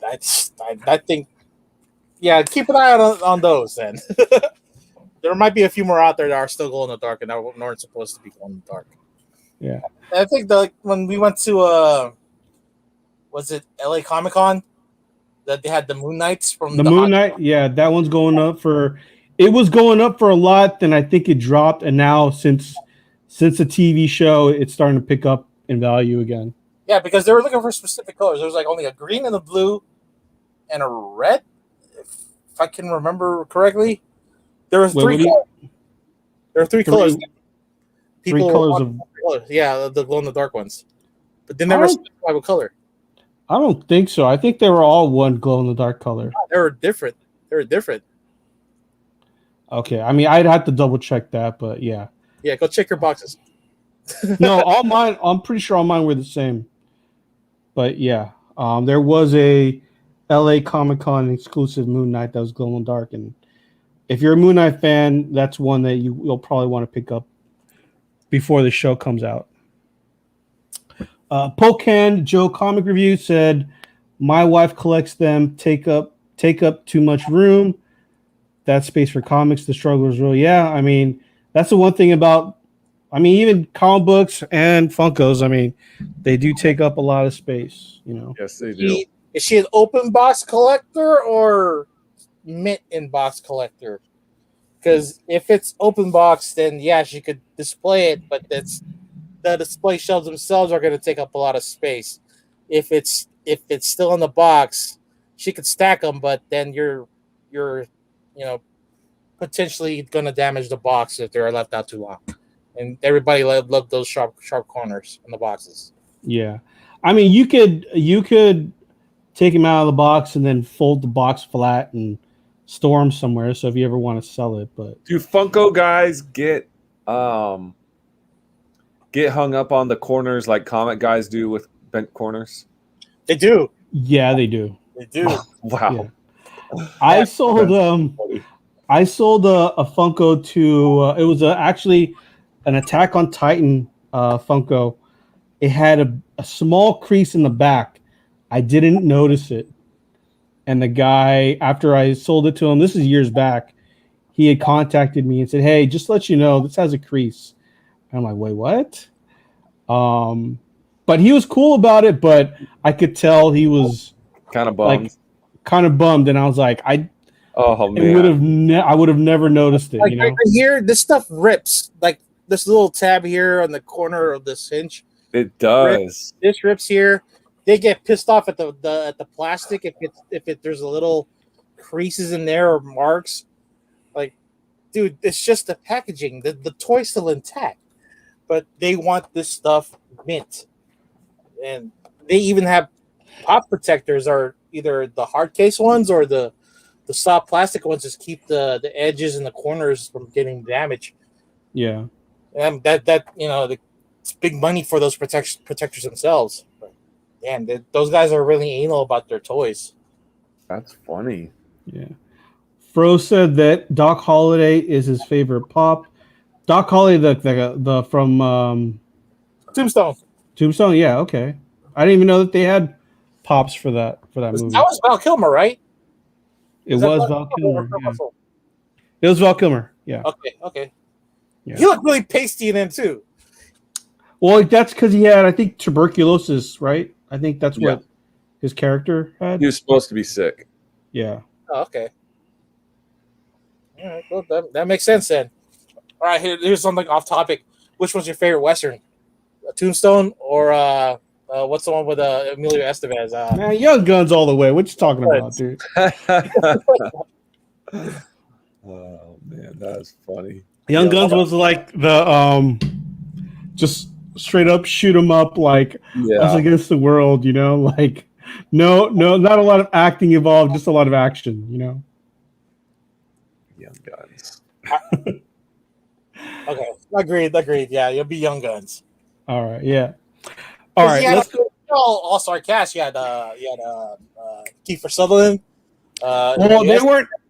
I think. Yeah, keep an eye on those then. There might be a few more out there that are still glow in the dark and aren't supposed to be glow in the dark. Yeah. I think when we went to was it LA Comic Con that they had the Moon Knights from the Moon Knight? Yeah, that one's going up for. It was going up for a lot, then I think it dropped, and now since the TV show, it's starting to pick up in value again. Yeah, because they were looking for specific colors. There was like only a green and a blue and a red, if I can remember correctly. There were three colors. There were three colors. Three colors of yeah, the glow in the dark ones. But they never specified what color. I don't think so. I think they were all one glow in the dark color. They were different. Okay, I mean I'd have to double check that, but yeah. Yeah, go check your boxes. No, all mine. I'm pretty sure all mine were the same. But yeah, there was a LA Comic Con exclusive Moon Knight that was glow in the dark, and if you're a Moon Knight fan, that's one that you'll probably want to pick up before the show comes out. Pocan Joe Comic Review said, "My wife collects them. Take up too much room. That space for comics. The struggle is real." Yeah, I mean that's the one thing about. I mean, even comic books and Funkos. I mean, they do take up a lot of space. You know. Yes, they do. Is she an open box collector or mint in box collector? Because if it's open box, then yeah, she could display it, but the display shelves themselves are going to take up a lot of space. If it's still in the box, she could stack them, but then you're potentially going to damage the box if they're left out too long. And everybody love those sharp corners in the boxes. Yeah, I mean you could take them out of the box and then fold the box flat and store them somewhere. So if you ever want to sell it, but do Funko guys get hung up on the corners like comic guys do with bent corners? They do. Yeah, they do. They do. Wow. Yeah. I sold a Funko to it was actually an Attack on Titan Funko. It had a small crease in the back. I didn't notice it. And the guy, after I sold it to him, this is years back, he had contacted me and said, "Hey, just to let you know, this has a crease." And I'm like, "Wait, what?" But he was cool about it, but I could tell he was kind of bummed. And I was like, I man, would have never noticed it. Like, here, this stuff rips. Like this little tab here on the corner of this hinge. It does. This rips here. They get pissed off at the plastic if there's a little creases in there or marks. Like, dude, it's just the packaging. The toy's still intact, but they want this stuff mint, and they even have pop protectors, are either the hard case ones or the soft plastic ones, just keep the edges and the corners from getting damaged. Yeah, and it's big money for those protectors themselves. Man, those guys are really anal about their toys. That's funny. Yeah. Fro said that Doc Holliday is his favorite pop. Doc Holliday, the from Tombstone. Tombstone, yeah, okay. I didn't even know that they had pops for that movie. That was Val Kilmer, right? It was Val Kilmer. Yeah. It was Val Kilmer. Yeah. Okay. Yeah. He looked really pasty in it too. Well, that's because he had, I think, tuberculosis, right? I think that's what his character had. He was supposed to be sick. Yeah. Oh, okay. All right. Well, that makes sense then. All right. Here's something off topic. Which one's your favorite Western? Tombstone or what's the one with Emilio Estevez? Man, Young Guns all the way. What you talking about, dude? Oh man, that's funny. Young Guns was like the just straight up shoot 'em up, like us against the world, you know, like no, not a lot of acting involved, just a lot of action, you know. Young Guns. Okay, agreed. Yeah, you'll be Young Guns. All right, yeah. All right, let's go. All-star cast. You had Kiefer Sutherland. Well,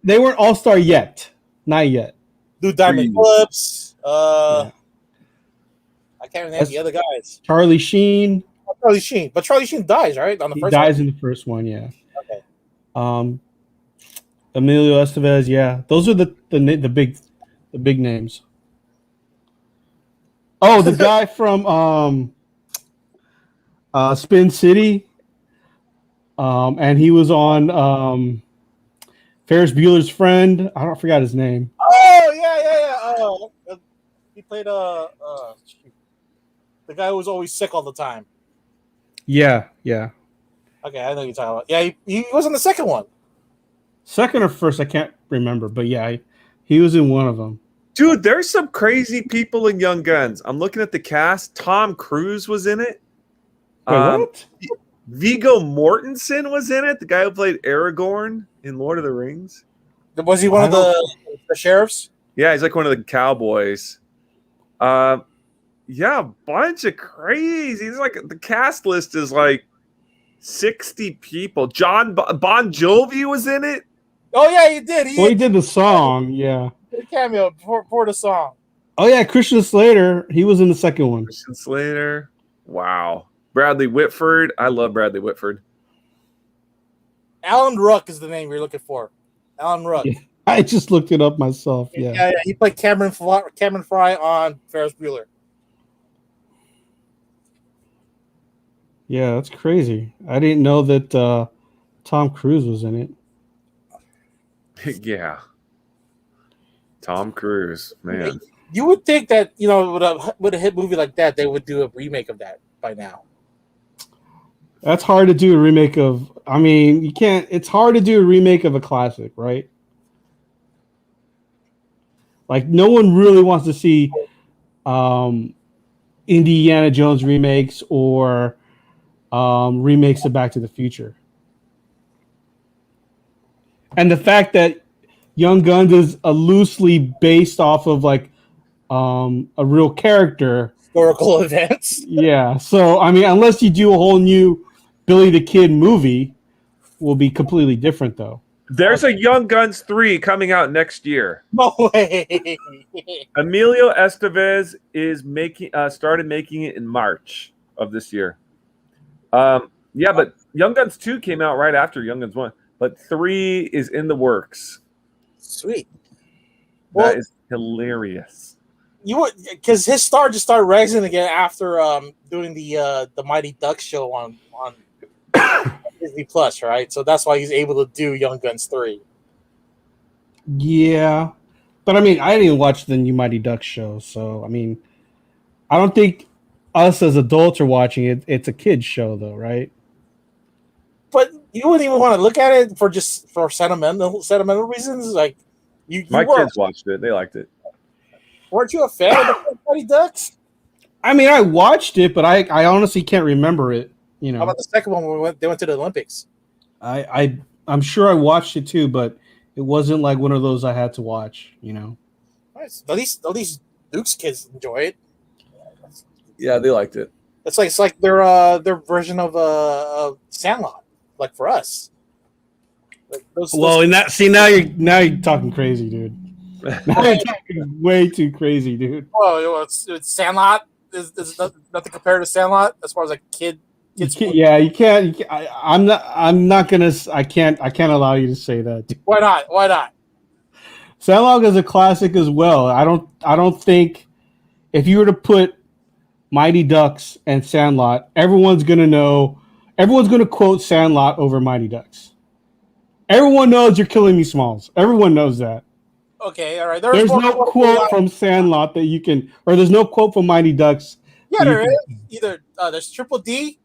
they weren't all-star yet, not yet. Lou Diamond Phillips. I can't remember the other guys. Charlie Sheen. Charlie Sheen, but Charlie Sheen dies, right? On the he first dies one? in the first one, yeah. Okay. Emilio Estevez, yeah. Those are the big names. Oh, the guy from Spin City. And he was on Ferris Bueller's Friend. I forgot his name. Oh yeah. He played the guy who was always sick all the time. Yeah. Okay, I know you're talking about. Yeah, he was in the second one. Second or first, I can't remember, but yeah, he was in one of them. Dude, there's some crazy people in Young Guns. I'm looking at the cast. Tom Cruise was in it. Wait, what? Viggo Mortensen was in it. The guy who played Aragorn in Lord of the Rings. Was he one of the sheriffs? Yeah, he's like one of the cowboys. Yeah, a bunch of crazy. It's like the cast list is like 60 people. Bon Jovi was in it. Oh yeah, he did. He did the song. Yeah, the cameo for the song. Oh yeah, Christian Slater. He was in the second one. Christian Slater. Wow. Bradley Whitford. I love Bradley Whitford. Alan Ruck is the name you're looking for. Alan Ruck. Yeah, I just looked it up myself. Yeah. He played Cameron Fry on Ferris Bueller. Yeah, that's crazy. I didn't know that Tom Cruise was in it. Yeah. Tom Cruise, man. You would think that, you know, with a hit movie like that, they would do a remake of that by now. That's hard to do a remake of. I mean, you can't. It's hard to do a remake of a classic, right? Like, no one really wants to see Indiana Jones remakes or remakes of Back to the Future. And the fact that Young Guns is loosely based off of like a real character, historical events. Yeah, so I mean, unless you do a whole new Billy the Kid movie, will be completely different though. There's a Young Guns 3 coming out next year. No way. Emilio Estevez is started making it in March of this year. Yeah, but Young Guns 2 came out right after Young Guns 1, but 3 is in the works. Sweet. That is hilarious. You would, because his star just started rising again after doing the Mighty Ducks show on Disney Plus, right? So that's why he's able to do Young Guns 3. Yeah, but I mean, I didn't even watch the new Mighty Ducks show, so I mean, I don't think us as adults are watching it. It's a kids show, though, right? But you wouldn't even want to look at it for sentimental reasons. Like my kids watched it; they liked it. Weren't you a fan of the Mighty Ducks? I mean, I watched it, but I honestly can't remember it. You know, how about the second one when they went to the Olympics? I'm sure I watched it too, but it wasn't like one of those I had to watch. You know, nice. At least Duke's kids enjoy it. Yeah, they liked it. It's like their version of Sandlot, like for us. Like now you're talking crazy, dude. Now you're talking way too crazy, dude. Oh, it's Sandlot is nothing compared to Sandlot as far as like kid You can't. I'm not. I'm not gonna. I can't allow you to say that. Why not? Why not? Sandlot is a classic as well. I don't think if you were to put Mighty Ducks and Sandlot, everyone's gonna know. Everyone's gonna quote Sandlot over Mighty Ducks. Everyone knows You're Killing Me, Smalls. Everyone knows that. Okay, all right. There's no quote from Sandlot that you can, or there's no quote from Mighty Ducks. Yeah, there is. Either there's Triple D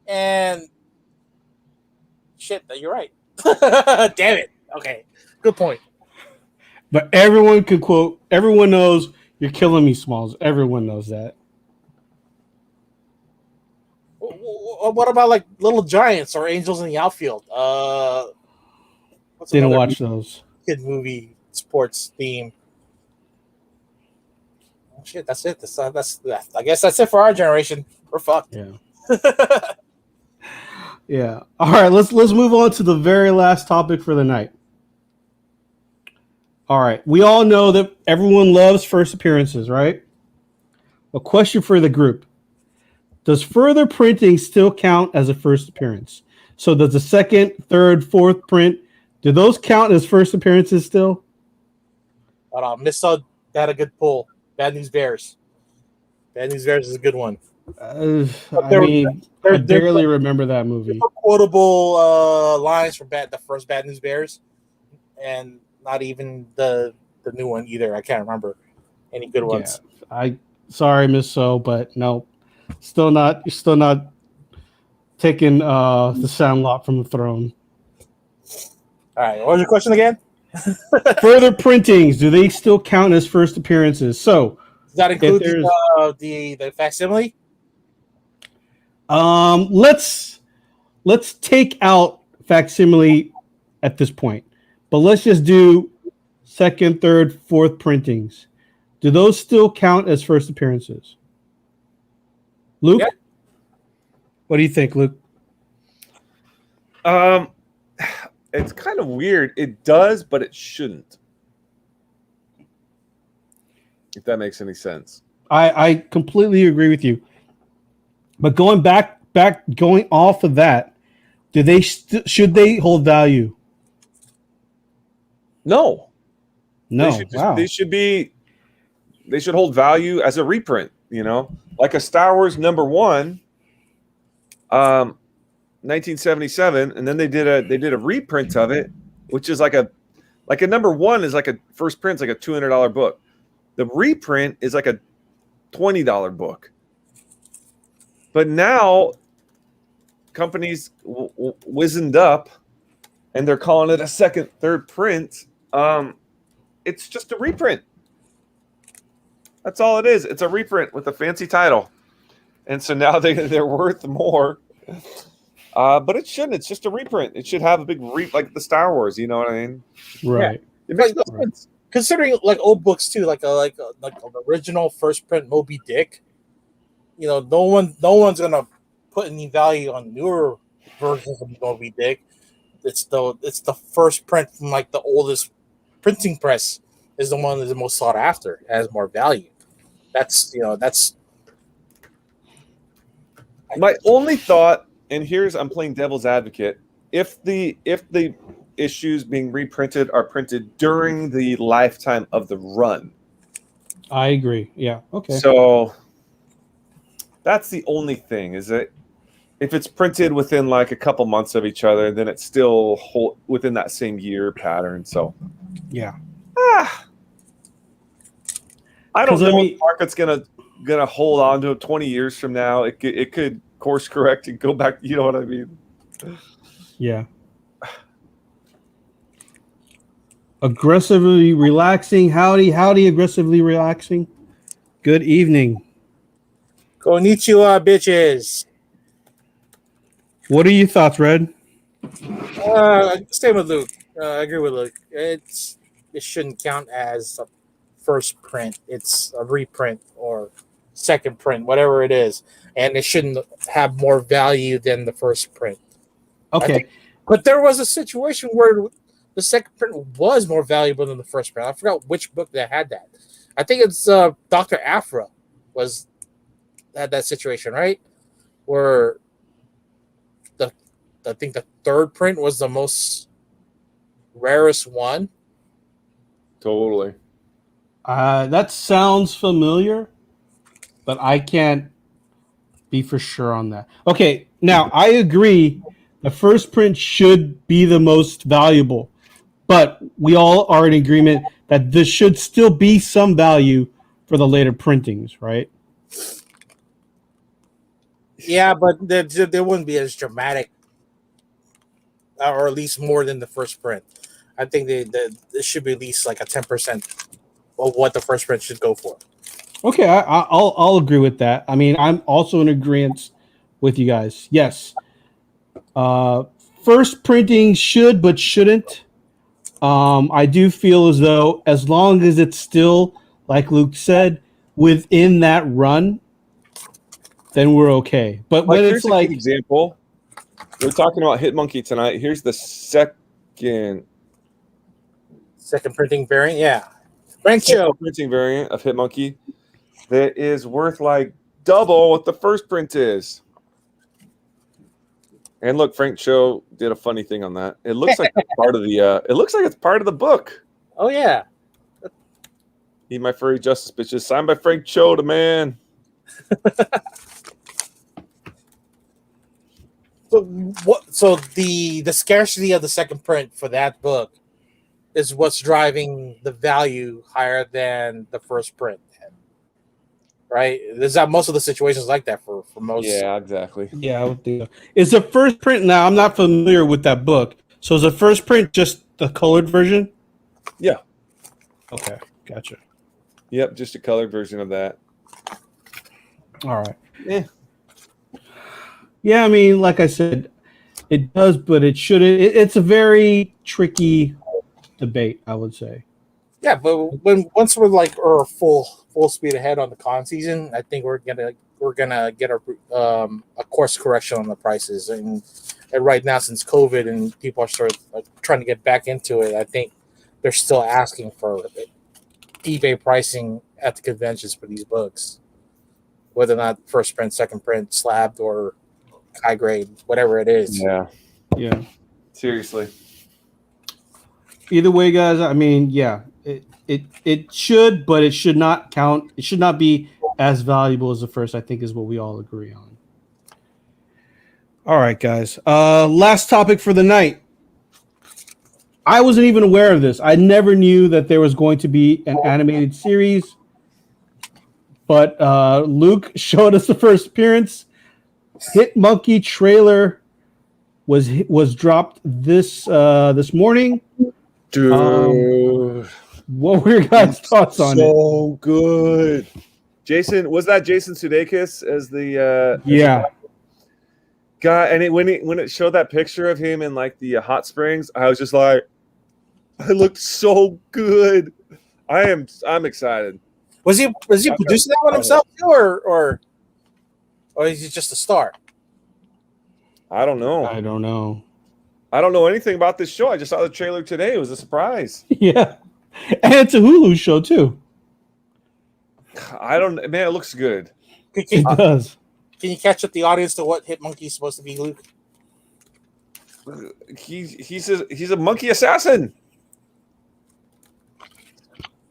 and shit. You're right. Damn it. Okay, good point. But everyone can quote. Everyone knows You're Killing Me, Smalls. Everyone knows that. What about like Little Giants or Angels in the Outfield? Didn't watch those. Kid movie sports theme. Oh, shit, that's it. That's I guess that's it for our generation. We're fucked. Yeah. Yeah. All right. Let's move on to the very last topic for the night. All right. We all know that everyone loves first appearances, right? A question for the group. Does further printing still count as a first appearance? So does the second, third, fourth print, do those count as first appearances still? Miss Sud had a good pull. Bad News Bears. Bad News Bears is a good one. I barely remember that movie. Quotable lines from the first Bad News Bears, and not even the new one either. I can't remember any good ones. Yeah, sorry, Miss So, but no, still not taking the Sandlot from the throne. All right, what was your question again? Further printings, do they still count as first appearances? So does that include the facsimile? Let's take out facsimile at this point, but let's just do second, third, fourth printings. Do those still count as first appearances? Luke, yeah. What do you think, Luke? It's kind of weird. It does, but it shouldn't. If that makes any sense. I completely agree with you. But going going off of that, should they hold value? No. They should hold value as a reprint, like a Star Wars #1, 1977, and then they did a reprint of it, which is like a #1 is like a first print's like a $200 book. The reprint is like a $20 book. But now companies wizened up and they're calling it a second, third print. It's just a reprint. That's all it is. It's a reprint with a fancy title. And so now they're worth more. But it shouldn't. It's just a reprint. It should have a big like the Star Wars, you know what I mean? Right. Yeah. It makes no sense. Considering like old books too, like an original first print Moby Dick, no one's gonna put any value on newer versions of Moby Dick. It's the first print from like the oldest printing press is the one that's the most sought after. It has more value. That's my only thought. And I'm playing devil's advocate. If the issues being reprinted are printed during the lifetime of the run, I agree. Yeah. Okay. So that's the only thing. Is that if it's printed within like a couple months of each other, then it's still within that same year pattern. So yeah. I don't know if the market's gonna hold on to it 20 years from now. It could course correct and go back. You know what I mean? Yeah. Aggressively relaxing. Howdy, aggressively relaxing. Good evening. Konnichiwa, bitches. What are your thoughts, Red? Same with Luke. I agree with Luke. It shouldn't count as a first print. It's a reprint or second print, whatever it is, and it shouldn't have more value than the first print. Okay. But there was a situation where the second print was more valuable than the first print. I forgot which book that had that. I think it's Dr. Aphra had that situation, right? Where I think the third print was the most rarest one. Totally. That sounds familiar, but I can't be for sure on that. Okay, now I agree the first print should be the most valuable, but we all are in agreement that this should still be some value for the later printings, right? Yeah, but there wouldn't be as dramatic, or at least more than the first print. I think it should be at least like a 10% of what the first print should go for. Okay, I'll agree with that. I mean, I'm also in agreement with you guys. Yes, first printing should but shouldn't. I do feel as though as long as it's still, like Luke said, within that run, then we're okay. But when here's it's like, an example, we're talking about Hitmonkey tonight. Here's the second printing variant, yeah. Frank Cho printing variant of Hitmonkey that is worth like double what the first print is. And look, Frank Cho did a funny thing on that. It looks like part of the. It looks like it's part of the book. Oh yeah. Eat my furry justice, bitches. Signed by Frank Cho, the man. So the scarcity of the second print for that book is what's driving the value higher than the first print, right? There's not most of the situations like that for most. Yeah, exactly. yeah, I would think so. Is the first print now? I'm not familiar with that book. So is the first print just the colored version? Yeah. Okay, gotcha. Yep, just a colored version of that. All right. Yeah. Yeah, I mean, like I said, it does, but it shouldn't. It's a very tricky debate, I would say. Yeah, but once we're like full speed ahead on the con season, I think we're gonna get a course correction on the prices. And right now, since COVID and people are sort of trying to get back into it, I think they're still asking for eBay pricing at the conventions for these books, whether or not first print, second print, slabbed, or high grade, whatever it is. Yeah. Yeah. Seriously. Either way, guys, I mean, yeah, it should, but it should not count. It should not be as valuable as the first, I think, is what we all agree on. All right, guys. Last topic for the night. I wasn't even aware of this. I never knew that there was going to be an animated series. But Luke showed us the first appearance. Hitmonkey trailer was dropped this morning. Dude, what were your guys' thoughts on it? So good. Jason, was that Jason Sudeikis as the Yeah. guy? And when it showed that picture of him in like the hot springs, I was just like, it looked so good. I'm excited. Was he producing that one himself too, or is he just a star? I don't know. I don't know. I don't know anything about this show. I just saw the trailer today. It was a surprise. Yeah. And it's a Hulu show too. I don't. Man, it looks good. It does. Can you catch up the audience to what Hitmonkey is supposed to be, Luke? He's a monkey assassin.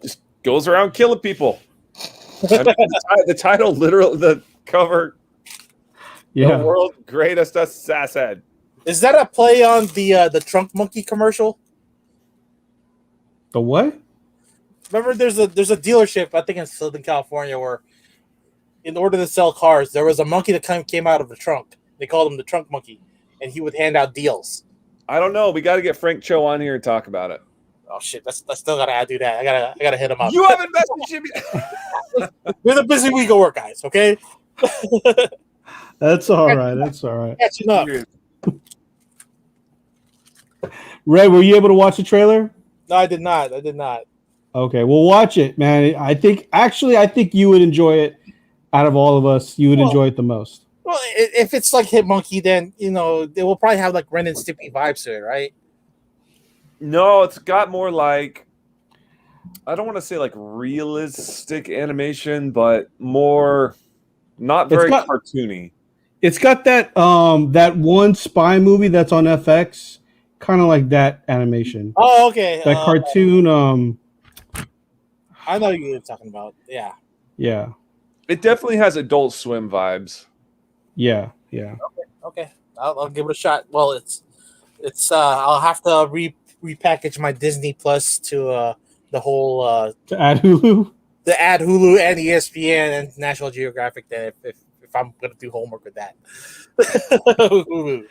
Just goes around killing people. I mean, the title, literally, the cover. Yeah. The world's greatest assassin. Is that a play on the Trunk Monkey commercial? The what? Remember, there's a dealership, I think in Southern California, where in order to sell cars, there was a monkey that came out of the trunk. They called him the Trunk Monkey, and he would hand out deals. I don't know. We got to get Frank Cho on here and talk about it. Oh shit! I still gotta do that. I gotta hit him up. You haven't messaged him. We're the busy week of work, guys. Okay. That's all right. That's all right. Catching up. Red, were you able to watch the trailer? No, I did not. Okay, well, watch it, man. I think you would enjoy it. Out of all of us, you would enjoy it the most. Well, if it's like Hitmonkey, then they will probably have like Ren and Stimpy vibes to it, right? No, it's got more like, I don't want to say like realistic animation, but more not very cartoony. It's got that that one spy movie that's on FX, kind of like that animation. Oh, okay. That cartoon. I know you're talking about. Yeah. Yeah. It definitely has Adult Swim vibes. Yeah. Yeah. Okay. I'll give it a shot. Well, it's I'll have to repackage my Disney Plus to the whole To add Hulu. to add Hulu and ESPN and National Geographic. Then if I'm gonna do homework with that. Hulu.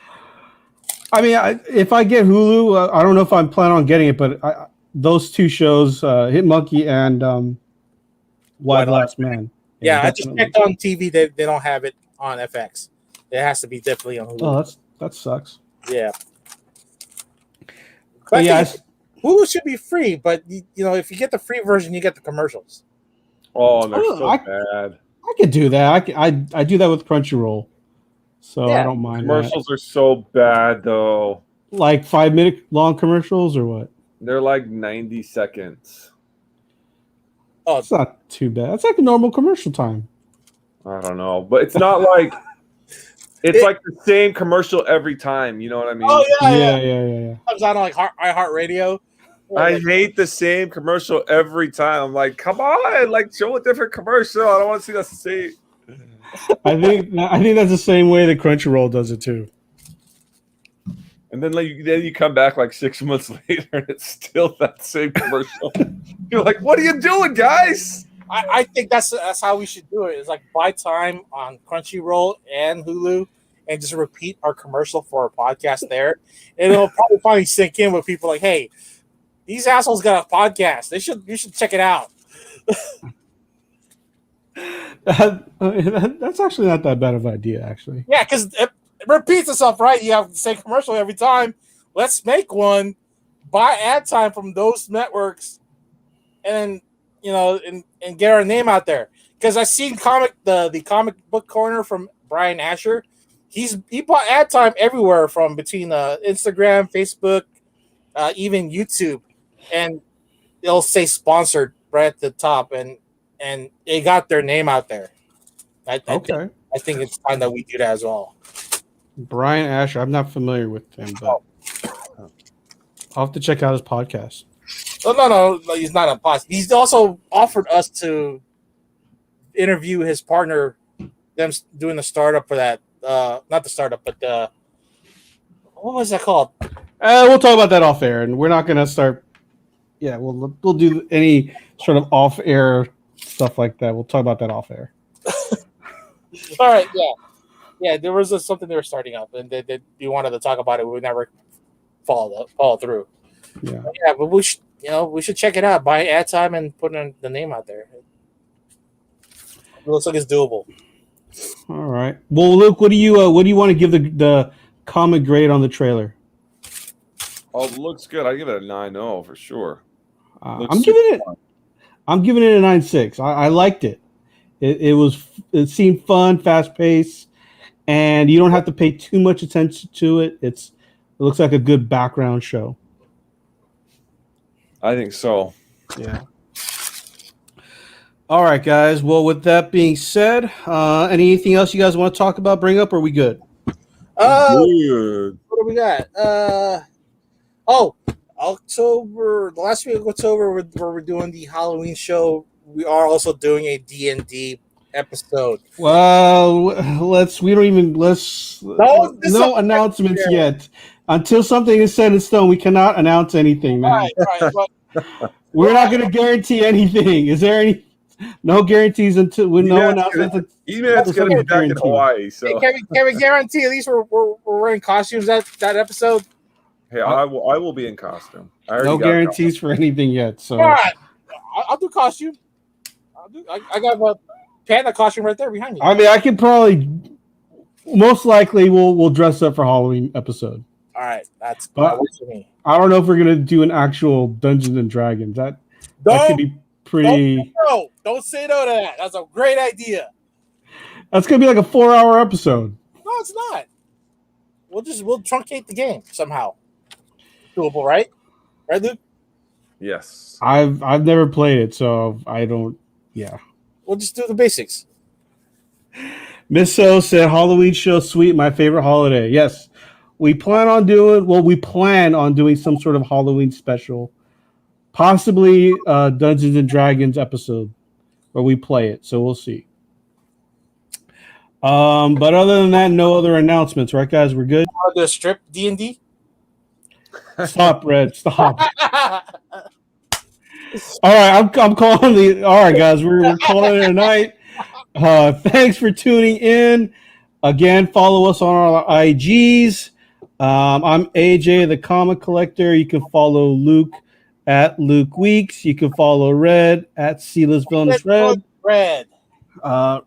I mean, if I get Hulu, I don't know if I'm planning on getting it, but those two shows, Hit Monkey and Why the Last Man. Yeah, I just checked on TV. They don't have it on FX. It has to be definitely on Hulu. Oh, that sucks. Yeah. But yeah, Hulu should be free, but you know, if you get the free version, you get the commercials. Oh, they're so bad. I could do that. I do that with Crunchyroll, so I don't mind. Commercials are so bad, though. Like 5-minute long commercials or what? They're like 90 seconds. Oh, it's not too bad. It's like a normal commercial time. I don't know, but it's not like like the same commercial every time. You know what I mean? Oh yeah. Comes out on like iHeartRadio. I hate the same commercial every time. I'm like, come on, like show a different commercial. I don't want to see the same. I think that's the same way that Crunchyroll does it too. And then you come back like 6 months later and it's still that same commercial. You're like, what are you doing, guys? I think that's how we should do it. It's like buy time on Crunchyroll and Hulu and just repeat our commercial for our podcast there. And it'll probably finally sink in with people like, hey, these assholes got a podcast. You should check it out. That's actually not that bad of an idea, actually. Yeah, because it repeats itself, right? You have the same commercial every time. Let's make one, buy ad time from those networks, and and get our name out there. Because I seen the comic book corner from Brian Asher. He bought ad time everywhere from between Instagram, Facebook, even YouTube, and it'll say sponsored right at the top, and it got their name out there. I think it's time that we do that as well. Brian Asher, I'm not familiar with him, but I'll have to check out his podcast. Oh, no, he's not a podcast. He's also offered us to interview his partner, them doing the startup for that. Not the startup, but what was that called? We'll talk about that off air, and we're not going to start. Yeah, we'll do any sort of off air stuff like that. We'll talk about that off air. All right, yeah. There was something they were starting up, and they wanted to talk about it. We never follow through. Yeah, but we should check it out. Buy ad time and put the name out there. It looks like it's doable. All right. Well, Luke, what do you want to give the comic grade on the trailer? Oh, it looks good. I give it a 9.0 for sure. I'm giving it a 9.6. I liked it. It seemed fun, fast paced, and you don't have to pay too much attention to it. It looks like a good background show. I think so. Yeah. All right, guys. Well, with that being said, anything else you guys want to talk about, bring up, or are we good? What do we got? October. The last week of October, where we're doing the Halloween show. We are also doing a D&D episode. Well, no announcements yet. Until something is set in stone, we cannot announce anything, man. Right. We're not going to guarantee anything. Is there any? No guarantees until no announcements. It's going to be back in Hawaii. So can we guarantee at least we're wearing costumes that episode? Hey, I will be in costume. No guarantees for anything yet. So all right. I'll do costume. I got a panda costume right there behind me. I mean, I could probably, most likely, we'll dress up for Halloween episode. All right, that works for me. I don't know if we're gonna do an actual Dungeons and Dragons. That could be pretty. Don't say no to that. That's a great idea. That's gonna be like a 4-hour episode. No, it's not. We'll truncate the game somehow. Doable, right? Right, Luke? Yes. I've never played it, so I don't. Yeah. We'll just do the basics. Miss O said Halloween show sweet, my favorite holiday. Yes. We plan on doing some sort of Halloween special. Possibly Dungeons and Dragons episode where we play it. So we'll see. But other than that, no other announcements, right, guys? We're good. The strip D&D. Stop, Red. Stop. All right, I'm calling the. All right, guys, we're calling it a night. Thanks for tuning in. Again, follow us on our IGs. I'm AJ, the Comic Collector. You can follow Luke at Luke Weeks. You can follow Red at C-List Villainous Red.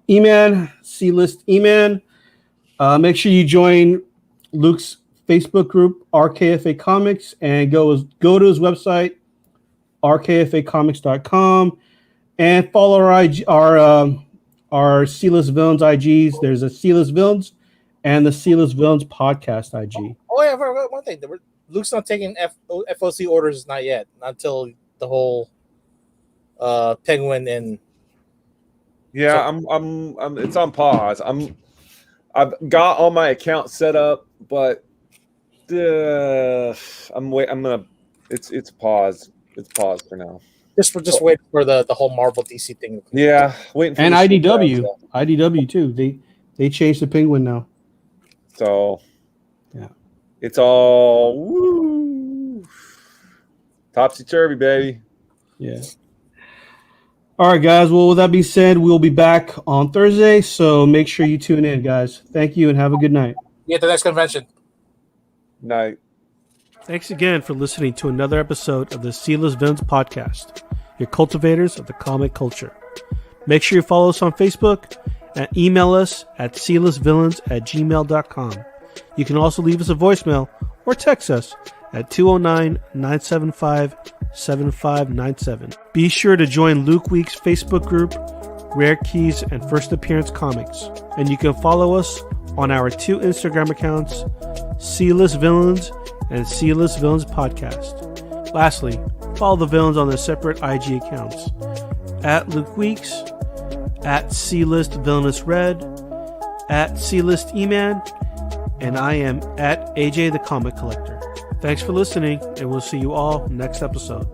E-Man, C-List E-Man. Make sure you join Luke's Facebook group, RKFA Comics, and go to his website, rkfacomics.com, and follow our C-List Villains IGs. There's a C-List Villains and the C-List Villains podcast IG. Oh yeah, one thing. Luke's not taking FOC orders, not yet. Not until the whole Penguin and. Yeah, I'm. It's on pause. I've got all my accounts set up, but I'm gonna. It's pause. It's paused for now. Just wait for the whole Marvel DC thing. Yeah, waiting for and IDW too. They changed the Penguin now. So yeah, it's all topsy turvy, baby. Yeah. All right, guys. Well, with that being said, we'll be back on Thursday. So make sure you tune in, guys. Thank you and have a good night. See you at the next convention. Night. Thanks again for listening to another episode of the C-List Villains podcast, your cultivators of the comic culture. Make sure you follow us on Facebook and email us at clistvillains@gmail.com. You can also leave us a voicemail or text us at 209-975-7597. Be sure to join Luke Week's Facebook group, Rare Keys and First Appearance Comics. And you can follow us on our 2 Instagram accounts, C-List Villains and C-List Villains Podcast. Lastly, follow the villains on their separate IG accounts, at Luke Weeks, at C-List Villainous Red, at C-List E-Man, and I am at AJ the Comic Collector. Thanks for listening, and we'll see you all next episode.